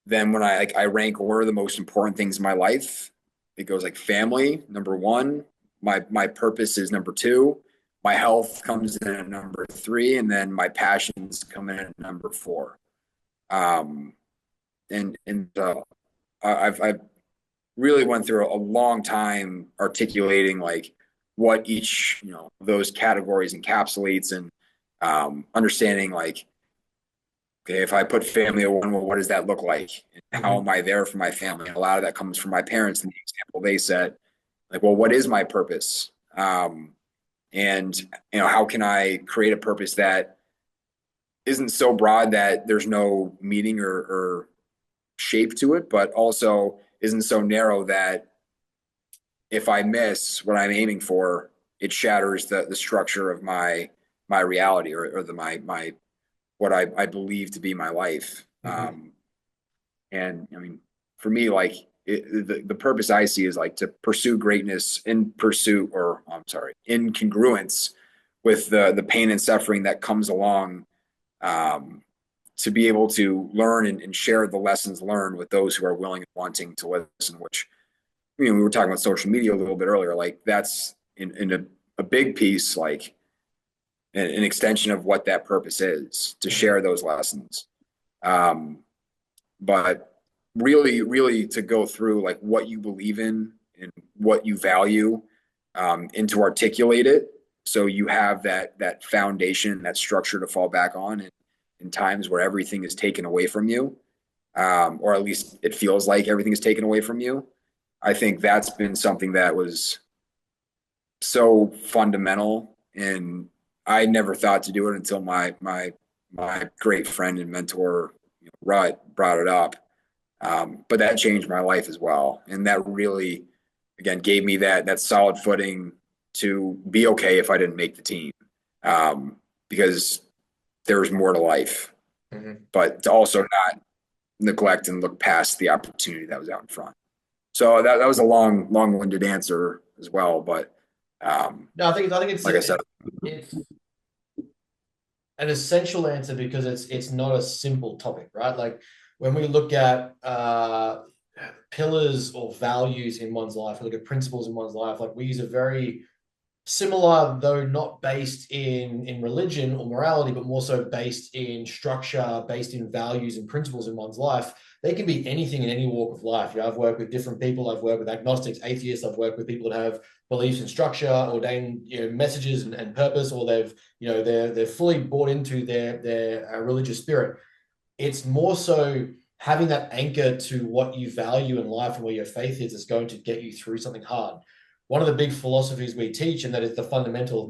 then when I rank what are the most important things in my life, it goes like family, number one, my purpose is number two, my health comes in at number three, and then my passions come in at number four. I've really went through a long time articulating like what each those categories encapsulates, and understanding like, okay, if I put family at one, what does that look like? And how am I there for my family? And a lot of that comes from my parents and the example they set. Like, what is my purpose? And how can I create a purpose that isn't so broad that there's no meaning or shape to it, but also isn't so narrow that if I miss what I'm aiming for, it shatters the structure of my reality or my what I believe to be my life. And I mean, for me, like the purpose I see is like to pursue greatness in congruence with the pain and suffering that comes along, to be able to learn and share the lessons learned with those who are willing and wanting to listen, which, we were talking about social media a little bit earlier, like that's in a big piece, like an extension of what that purpose is, to share those lessons. But really, really to go through like what you believe in and what you value, and to articulate it. So you have that foundation, that structure to fall back on in times where everything is taken away from you, or at least it feels like everything is taken away from you. I think that's been something that was so fundamental, and I never thought to do it until my great friend and mentor, Rut, brought it up. But that changed my life as well, and that really, again, gave me that solid footing to be okay if I didn't make the team, because there was more to life, but to also not neglect and look past the opportunity that was out in front. So that was a long-winded answer as well, but no, I think it's like I said, it's an essential answer, because it's not a simple topic, right? Like when we look at pillars or values in one's life, we look at principles in one's life, like we use a very similar, though not based in religion or morality, but more so based in structure, based in values and principles in one's life. They can be anything in any walk of life. You know, I've worked with different people. I've worked with agnostics, atheists. I've worked with people that have beliefs in structure, ordained, you know, messages and purpose, or they've, you know, they're fully bought into their religious spirit. It's more so having that anchor to what you value in life and where your faith is going to get you through something hard. One of the big philosophies we teach, and that is the fundamental of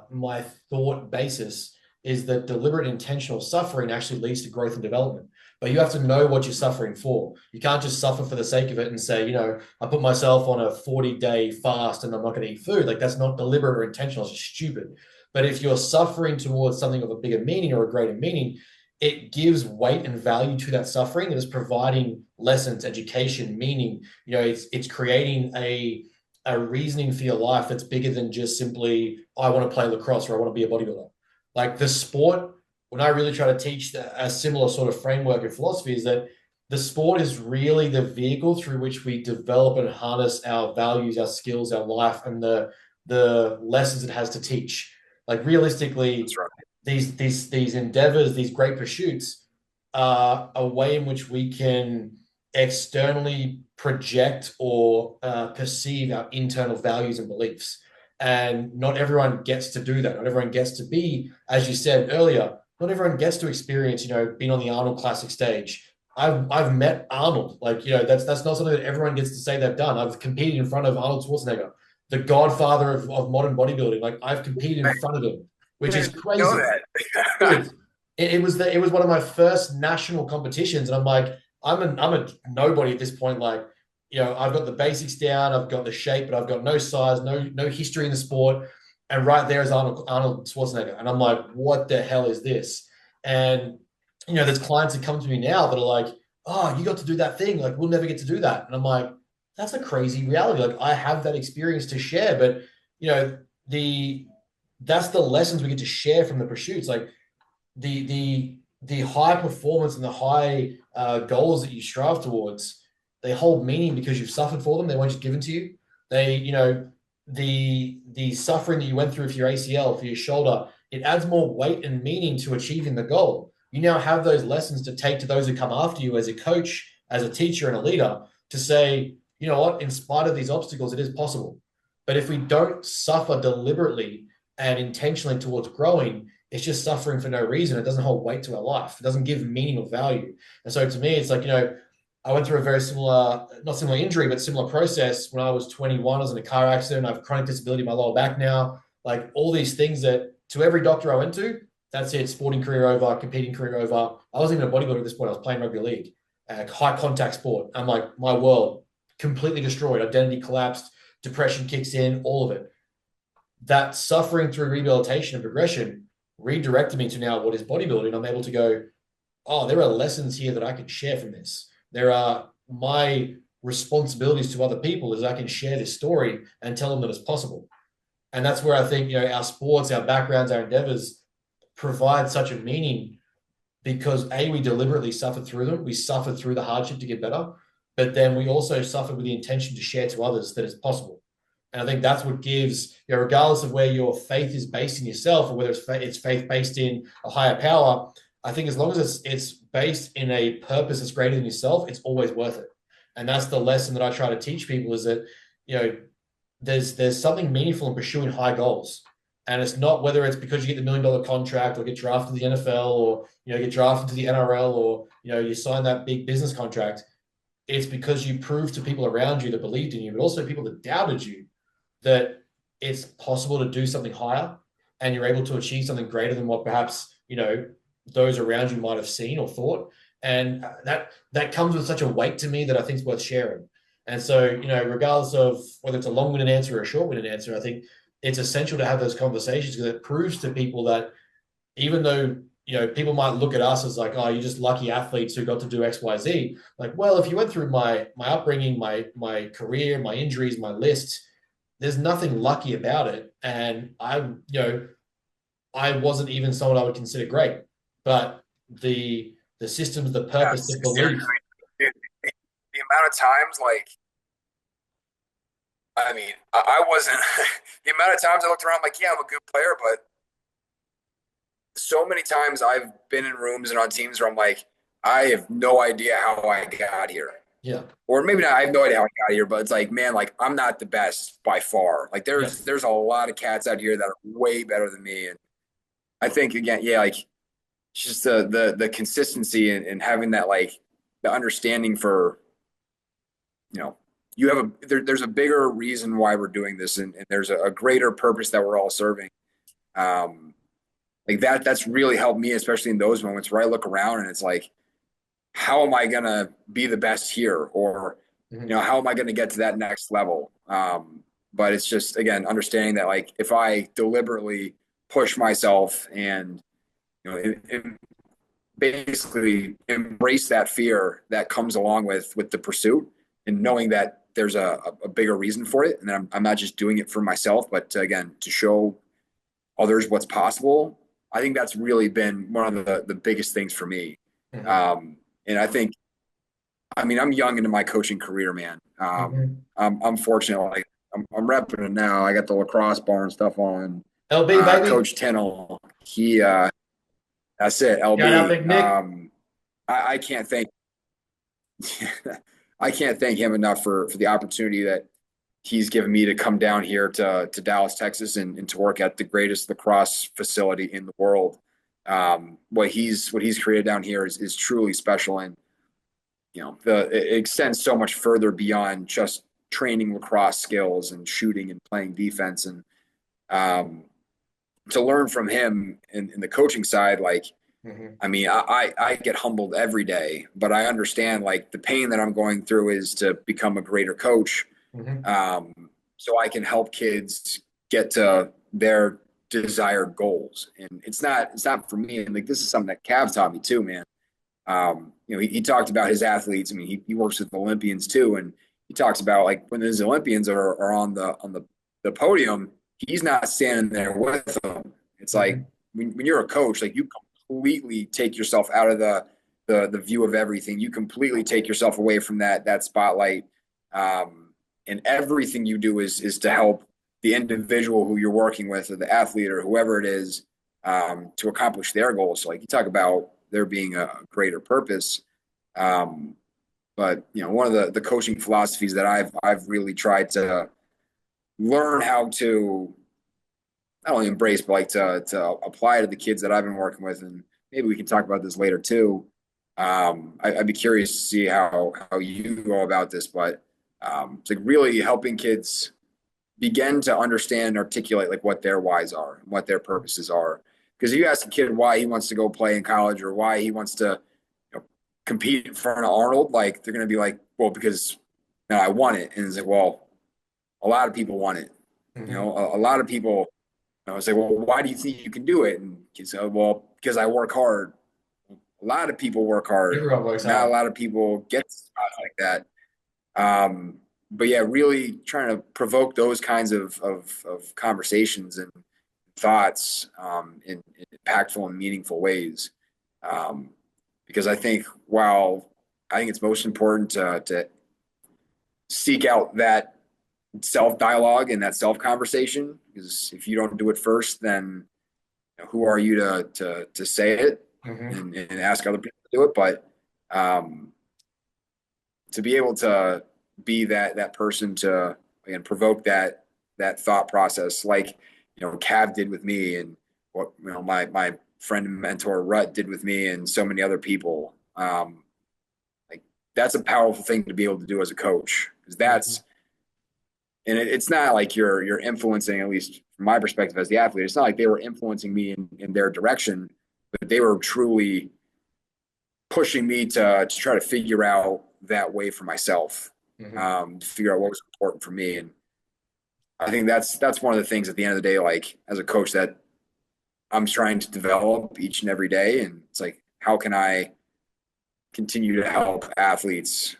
my thought basis, is that deliberate intentional suffering actually leads to growth and development. But you have to know what you're suffering for. You can't just suffer for the sake of it and say, you know, I put myself on a 40-day fast and I'm not going to eat food. Like, that's not deliberate or intentional. It's just stupid. But if you're suffering towards something of a bigger meaning or a greater meaning, it gives weight and value to that suffering. It is providing lessons, education, meaning. You know, it's creating a reasoning for your life that's bigger than just simply, I want to play lacrosse or I want to be a bodybuilder. Like the sport, when I really try to teach a similar sort of framework and philosophy, is that the sport is really the vehicle through which we develop and harness our values, our skills, our life, and the lessons it has to teach. Like realistically, That's right. these endeavors, these great pursuits, are a way in which we can externally project or perceive our internal values and beliefs. And not everyone gets to do that. Not everyone gets to be, as you said earlier, not everyone gets to experience, you know, being on the Arnold Classic stage. I've met Arnold. Like, you know, that's not something that everyone gets to say they've done. I've competed in front of Arnold Schwarzenegger, the godfather of modern bodybuilding. Like, I've competed in front of him, which is Know crazy. that. Dude, it was one of my first national competitions, and I'm like, I'm a nobody at this point. Like, you know, I've got the basics down, I've got the shape, but I've got no size, no history in the sport. And right there is Arnold Schwarzenegger, and I'm like, what the hell is this? And you know, there's clients that come to me now that are like, oh, you got to do that thing, like we'll never get to do that. And I'm like, that's a crazy reality. Like, I have that experience to share, but you know, that's the lessons we get to share from the pursuits. Like the high performance and the high goals that you strive towards, they hold meaning because you've suffered for them. They weren't just given to you. They, you know, the suffering that you went through for your ACL, for your shoulder, it adds more weight and meaning to achieving the goal. You now have those lessons to take to those who come after you as a coach, as a teacher, and a leader, to say, you know what, in spite of these obstacles, it is possible. But if we don't suffer deliberately and intentionally towards growing, it's just suffering for no reason. It doesn't hold weight to our life. It doesn't give meaning or value. And so to me, it's like, you know, I went through a very similar, not similar injury, but similar process when I was 21. I was in a car accident. I have chronic disability in my lower back now. Like all these things that to every doctor I went to, that's it, sporting career over, competing career over. I wasn't even a bodybuilder at this point. I was playing rugby league, high contact sport. I'm like, my world completely destroyed. Identity collapsed, depression kicks in, all of it. That suffering through rehabilitation and progression redirected me to now what is bodybuilding. I'm able to go, oh, there are lessons here that I can share from this. There are my responsibilities to other people is I can share this story and tell them that it's possible. And that's where I think, you know, our sports, our backgrounds, our endeavors provide such a meaning because A, we deliberately suffered through them. We suffered through the hardship to get better, but then we also suffered with the intention to share to others that it's possible. And I think that's what gives, you know, regardless of where your faith is based in yourself or whether it's faith based in a higher power, I think as long as it's based in a purpose that's greater than yourself, it's always worth it. And that's the lesson that I try to teach people is that, you know, there's something meaningful in pursuing high goals. And it's not whether it's because you get the $1 million contract or get drafted to the NFL or, you know, get drafted to the NRL or, you know, you sign that big business contract. It's because you proved to people around you that believed in you, but also people that doubted you, that it's possible to do something higher and you're able to achieve something greater than what perhaps, you know, those around you might have seen or thought. And that comes with such a weight to me that I think is worth sharing. And so, you know, regardless of whether it's a long-winded answer or a short-winded answer, I think it's essential to have those conversations because it proves to people that even though, you know, people might look at us as like, oh, you're just lucky athletes who got to do X, Y, Z. Like, well, if you went through my upbringing, my career, my injuries, my list, there's nothing lucky about it. And I wasn't even someone I would consider great, but the the systems, the purpose, Yes, the belief. the amount of times, like, I mean, I wasn't, the amount of times I looked around, like, yeah, I'm a good player, but so many times I've been in rooms and on teams where I'm like, I have no idea how I got here. Yeah. Or maybe not, I have no idea how I got here, but it's like, man, like I'm not the best by far. Like Yeah. there's a lot of cats out here that are way better than me. And I think again, yeah, like it's just the consistency and having that like the understanding for, you know, you have there's a bigger reason why we're doing this and there's a greater purpose that we're all serving. Like that's really helped me, especially in those moments where I look around and it's like, how am I gonna be the best here? Or, you know, how am I gonna get to that next level? But it's just again understanding that like if I deliberately push myself and you know basically embrace that fear that comes along with the pursuit and knowing that there's a bigger reason for it and that I'm not just doing it for myself, but again to show others what's possible. I think that's really been one of the biggest things for me. And I think, I mean, I'm young into my coaching career, man. I'm fortunate. Like I'm repping it now. I got the lacrosse bar and stuff on. LB, baby. Coach Tennell, he, that's it. LB. Shout out Big Nick. I can't thank, I can't thank him enough for the opportunity that he's given me to come down here to Dallas, Texas, and to work at the greatest lacrosse facility in the world. What he's created down here is truly special, and you know it extends so much further beyond just training lacrosse skills and shooting and playing defense. And to learn from him in the coaching side, like I mean, I get humbled every day, but I understand like the pain that I'm going through is to become a greater coach. So I can help kids get to their desired goals. And it's not for me. And like, this is something that Cav taught me too, man. You know, he talked about his athletes. I mean, he works with Olympians too. And he talks about like when those Olympians are on the podium, he's not standing there with them. It's like when you're a coach, like you completely take yourself out of the view of everything. You completely take yourself away from that spotlight. And everything you do is to help the individual who you're working with or the athlete or whoever it is to accomplish their goals. So like you talk about there being a greater purpose. But you know, one of the coaching philosophies that I've really tried to learn how to not only embrace, but like to apply to the kids that I've been working with. And maybe we can talk about this later too. I'd be curious to see how you go about this, but it's like really helping kids begin to understand and articulate like what their whys are and what their purposes are. Because if you ask a kid why he wants to go play in college or why he wants to, you know, compete in front of Arnold, like they're going to be like, well, because you know, I want it. And it's like, well, a lot of people want it. You know, a lot of people, I was like, well, why do you think you can do it? And he said, well, because I work hard. A lot of people work hard. Everyone works Not hard. a lot of people get spots like that. But yeah, really trying to provoke those kinds of conversations and thoughts in impactful and meaningful ways. Because I think while I think it's most important to seek out that self-dialogue and that self-conversation, because if you don't do it first, then you know, who are you to say it and ask other people to do it? But to be able to be that person to again provoke that thought process, like you know Cav did with me, and what you know my friend and mentor Rut did with me, and so many other people. Like that's a powerful thing to be able to do as a coach, because that's and it's not like you're influencing, at least from my perspective as the athlete. It's not like they were influencing me in their direction, but they were truly pushing me to try to figure out that way for myself. To figure out what was important for me. And I think that's one of the things at the end of the day, like as a coach, that I'm trying to develop each and every day. And it's like, how can I continue to help athletes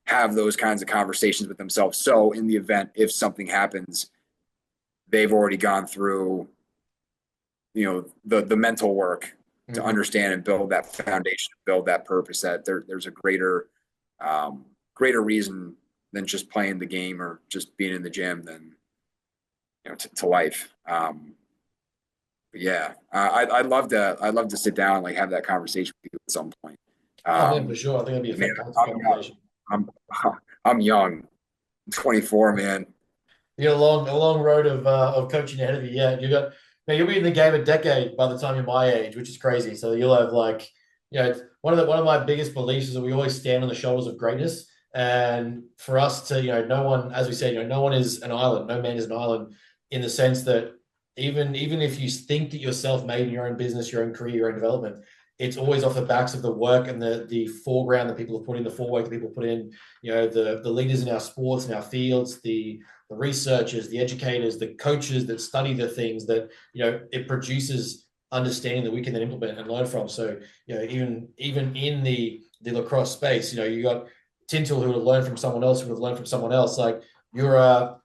have those kinds of conversations with themselves? So in the event, if something happens, they've already gone through, you know, the mental work to Mhm. understand and build that foundation, build that purpose, that there's a greater reason than just playing the game or just being in the gym than to life. But yeah, I'd love to sit down and like have that conversation with you at some point. Oh man, for Um, sure. I think it'd be a man, fantastic I'm young. conversation. I'm I'm young, 24, man. You got a long road of coaching ahead of you. Yeah, you got man, you'll be in the game a decade by the time you're my age, which is crazy. So you'll have like, it's one of my biggest beliefs is that we always stand on the shoulders of greatness. And for us to, no one, as we said, no one is an island, no man is an island, in the sense that even if you think that you're self-made in your own business, your own career, your own development, it's always off the backs of the work and the foreground that people have put in, the forework that people put in, the leaders in our sports, in our fields, the researchers, the educators, the coaches that study the things that, it produces understanding that we can then implement and learn from. So, even in the lacrosse space, you got Tintel who would have learned from someone else, who would have learned from someone else. Like you're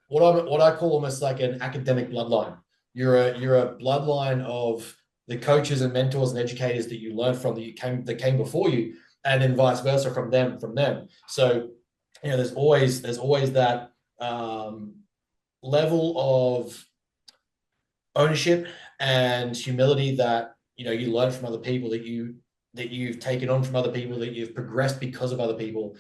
what I call almost like an academic bloodline. You're a bloodline of the coaches and mentors and educators that you learned from that came before you, and then vice versa from them. So, there's always that level of ownership and humility that you learn from other people, that you've taken on from other people, that you've progressed because of other people.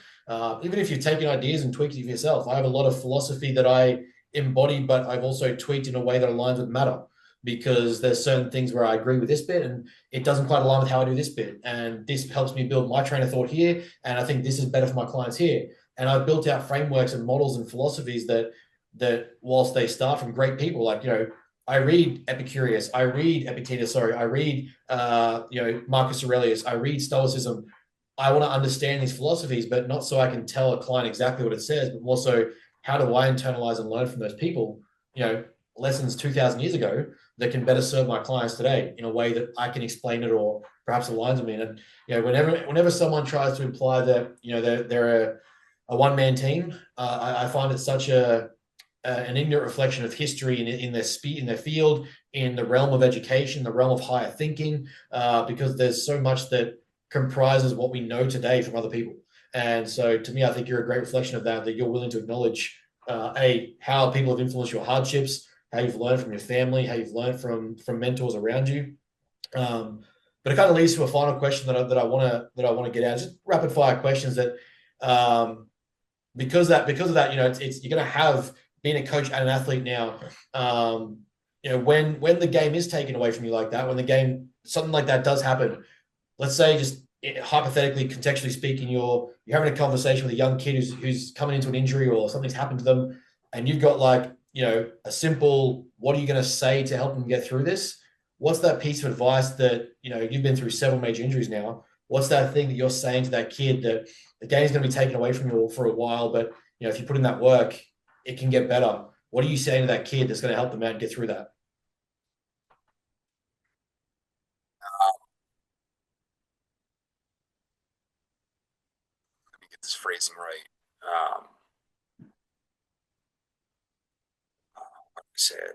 Even if you've taken ideas and tweaked it for yourself, I have a lot of philosophy that I embody, but I've also tweaked in a way that aligns with matter, because there's certain things where I agree with this bit and it doesn't quite align with how I do this bit, and this helps me build my train of thought here, and I think this is better for my clients here. And I've built out frameworks and models and philosophies that whilst they start from great people, like I read Epicurus, I read Epictetus, sorry, I read Marcus Aurelius, I read Stoicism. I want to understand these philosophies, but not so I can tell a client exactly what it says, but more so how do I internalize and learn from those people, lessons 2,000 years ago that can better serve my clients today in a way that I can explain it or perhaps aligns with me. And whenever someone tries to imply that they're a one-man team, I find it such an ignorant reflection of history in their field, in the realm of education, the realm of higher thinking, because there's so much that comprises what we know today from other people. And so, to me, I think you're a great reflection of that you're willing to acknowledge how people have influenced your hardships, how you've learned from your family, how you've learned from mentors around you. But it kind of leads to a final question that I want to get out, just rapid fire questions that because of that, it's you're going to have being a coach and an athlete now. When the game is taken away from you like that, when the game something like that does happen, let's say just hypothetically, contextually speaking, you're having a conversation with a young kid who's coming into an injury or something's happened to them, and you've got like a simple, what are you going to say to help them get through this? What's that piece of advice that you've been through several major injuries now? What's that thing that you're saying to that kid that the game's going to be taken away from you for a while, but if you put in that work, it can get better? What are you saying to that kid that's going to help them out and get through that? Let me get this phrasing right. What I said.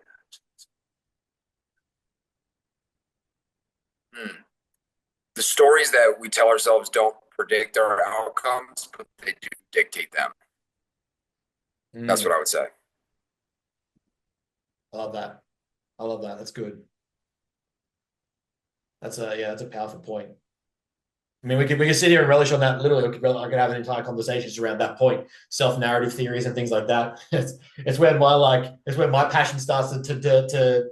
Hmm. The stories that we tell ourselves don't predict our outcomes, but they do dictate them. That's what Mm, I would say. I love that. I love that. That's good. That's a powerful point. I mean, we could sit here and relish on that. Literally, I could have an entire conversation just around that point, self-narrative theories and things like that. It's where my passion starts to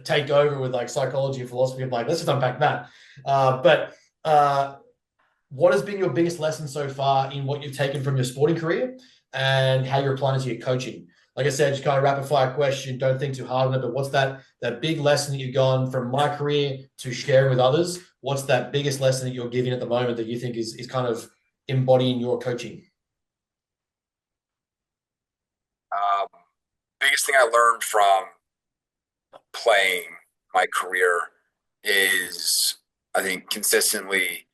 take over with like psychology and philosophy. I'm like, let's just unpack that. But what has been your biggest lesson so far in what you've taken from your sporting career and how you're applying it to your coaching? Like I said, just kind of rapid fire question. Don't think too hard on it, but what's that big lesson that you've gone from my career to sharing with others? What's that biggest lesson that you're giving at the moment that you think is kind of embodying your coaching? Um, Biggest thing I learned from playing my career is, I think, consistently,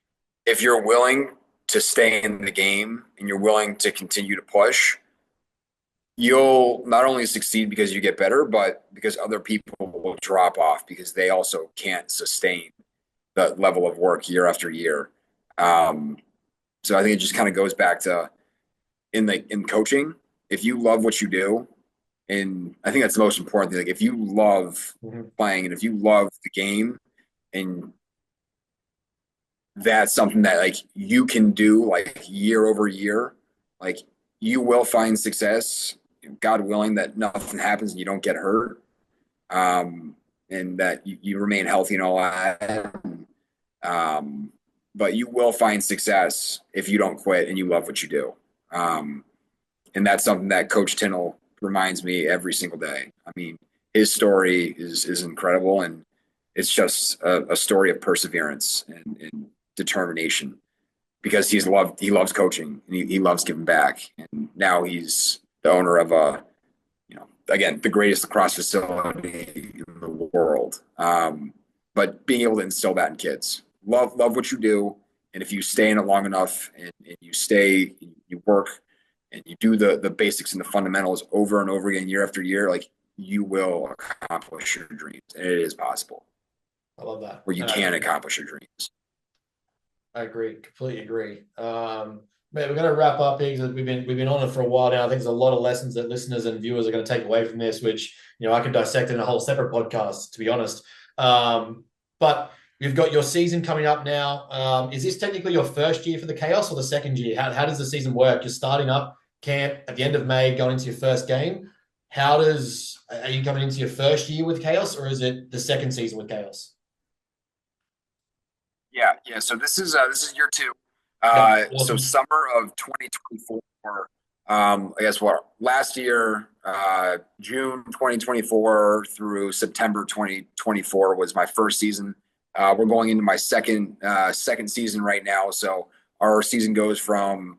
if you're willing to stay in the game and you're willing to continue to push, you'll not only succeed because you get better, but because other people will drop off because they also can't sustain the level of work year after year. So I think it just kind of goes back to in coaching, if you love what you do, and I think that's the most important thing. Like if you love playing and if you love the game, and that's something that like you can do like year over year, like you will find success, God willing that nothing happens and you don't get hurt, and that you remain healthy and all that. But you will find success if you don't quit and you love what you do. And that's something that Coach Tinnell reminds me every single day. I mean, his story is incredible, and it's just a story of perseverance and determination because he loves coaching and he loves giving back. And now he's the owner of again, the greatest lacrosse facility in the world. But being able to instill that in kids, love what you do. And if you stay in it long enough and you work and you do the basics and the fundamentals over and over again, year after year, like you will accomplish your dreams. And it is possible. I love that. Where you can accomplish your dreams. I agree. Completely agree. Man, we're going to wrap up here because we've been on it for a while now. I think there's a lot of lessons that listeners and viewers are going to take away from this, which, I can dissect in a whole separate podcast, to be honest. But you've got your season coming up now. Is this technically your first year for the Chaos or the second year? How does the season work? You're starting up camp at the end of May, going into your first game. Are you coming into your first year with Chaos, or is it the second season with Chaos? Yeah. So this is year 2. Awesome. So summer of 2024. I guess last year, June 2024 through September 2024 was my first season. We're going into my second season right now. So our season goes from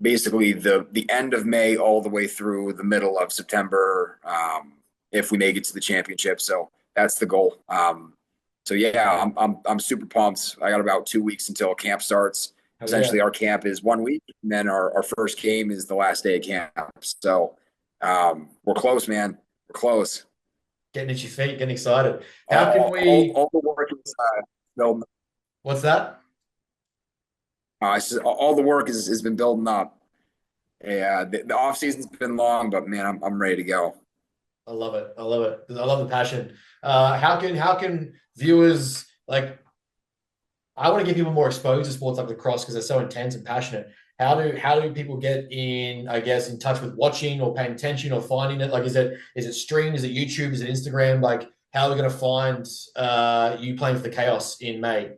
basically the end of May all the way through the middle of September, if we make it to the championship. So that's the goal. So yeah, I'm super pumped. I got about 2 weeks until camp starts. Essentially, our camp is 1 week, and then our first game is the last day of camp. So we're close, man. We're close. Getting at your feet, getting excited. How can we? All the work is building. What's that? All the work has been building up. Yeah, the off season's been long, but man, I'm ready to go. I love it. I love it. I love the passion. How can viewers like? I want to get people more exposed to sports like lacrosse because they're so intense and passionate. How do people get in? I guess in touch with watching or paying attention or finding it. Like, is it streamed? Is it YouTube? Is it Instagram? Like, how are we going to find you playing for the Chaos in May?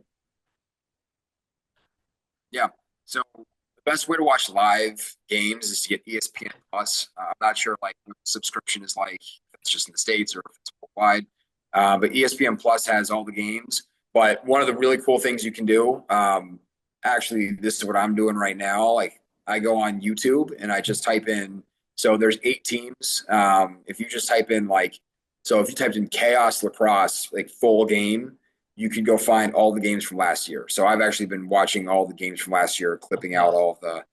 Yeah. So the best way to watch live games is to get ESPN Plus. I'm not sure like what the subscription is like. If it's just in the States or if it's worldwide. But ESPN Plus has all the games. But one of the really cool things you can do, actually, this is what I'm doing right now. Like I go on YouTube and I just type in. So there's 8 teams. If you just type in if you typed in Chaos Lacrosse, like full game, you could go find all the games from last year. So I've actually been watching all the games from last year, clipping out all the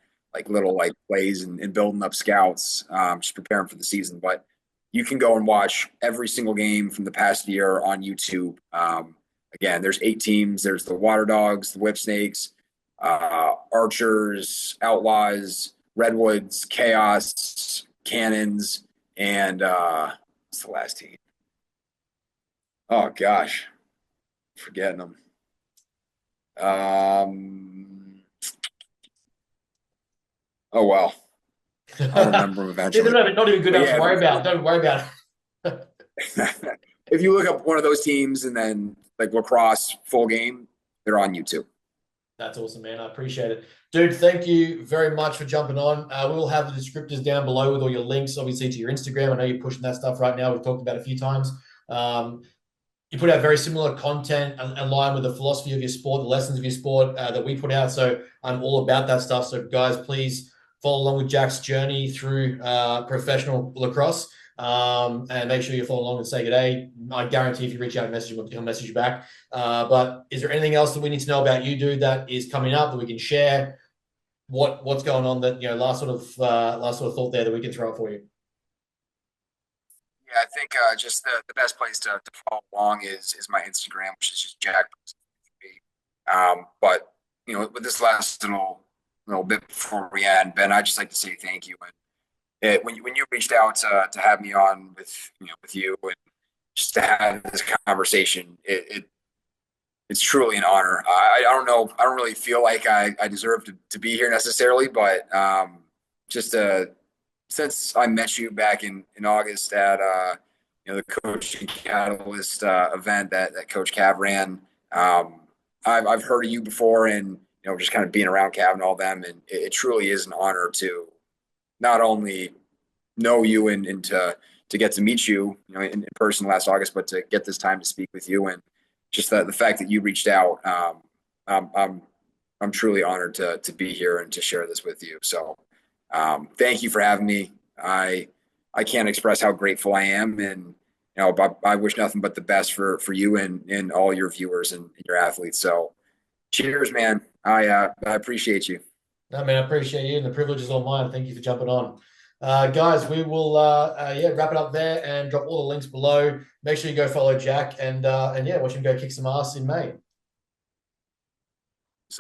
little plays and building up scouts, just preparing for the season. But you can go and watch every single game from the past year on YouTube. Again, there's 8 teams. There's the Water Dogs, the Whip Snakes, Archers, Outlaws, Redwoods, Chaos, Cannons, and what's the last team? Oh gosh, forgetting them. Oh well, I'll remember them eventually. Not even good enough to worry about. Don't worry about it. If you look up one of those teams and then lacrosse full game, they're on YouTube. That's awesome, man. I appreciate it. Dude, thank you very much for jumping on. We'll have the descriptors down below with all your links, obviously, to your Instagram. I know you're pushing that stuff right now. We've talked about it a few times. You put out very similar content aligned with the philosophy of your sport, the lessons of your sport that we put out. So I'm all about that stuff. So guys, please follow along with Jack's journey through professional lacrosse. And make sure you follow along and say good day. I guarantee if you reach out and message him, he'll message you back. But is there anything else that we need to know about you, dude, that is coming up that we can share? What's going on that, last sort of thought there that we can throw out for you? Yeah, I think just the best place to follow along is my Instagram, which is just Jack Posey. But with this last little bit before we end, Ben, I'd just like to say thank you. And when you reached out to have me on with you and just to have this conversation, it's truly an honor. I don't know. I don't really feel like I deserve to be here necessarily, but just since I met you back in August at the Coaching Catalyst event that Coach Cav ran, I've heard of you before, and just kind of being around Cav and all them, and it truly is an honor to not only know you and to get to meet you, in person last August, but to get this time to speak with you, and just the fact that you reached out. I'm truly honored to be here and to share this with you. So thank you for having me. I can't express how grateful I am, and I wish nothing but the best for you and all your viewers and your athletes. So cheers, man. I appreciate you. No, man, I appreciate you, and the privilege is all mine. Thank you for jumping on. Guys, we will wrap it up there and drop all the links below. Make sure you go follow Jack and watch him go kick some ass in May.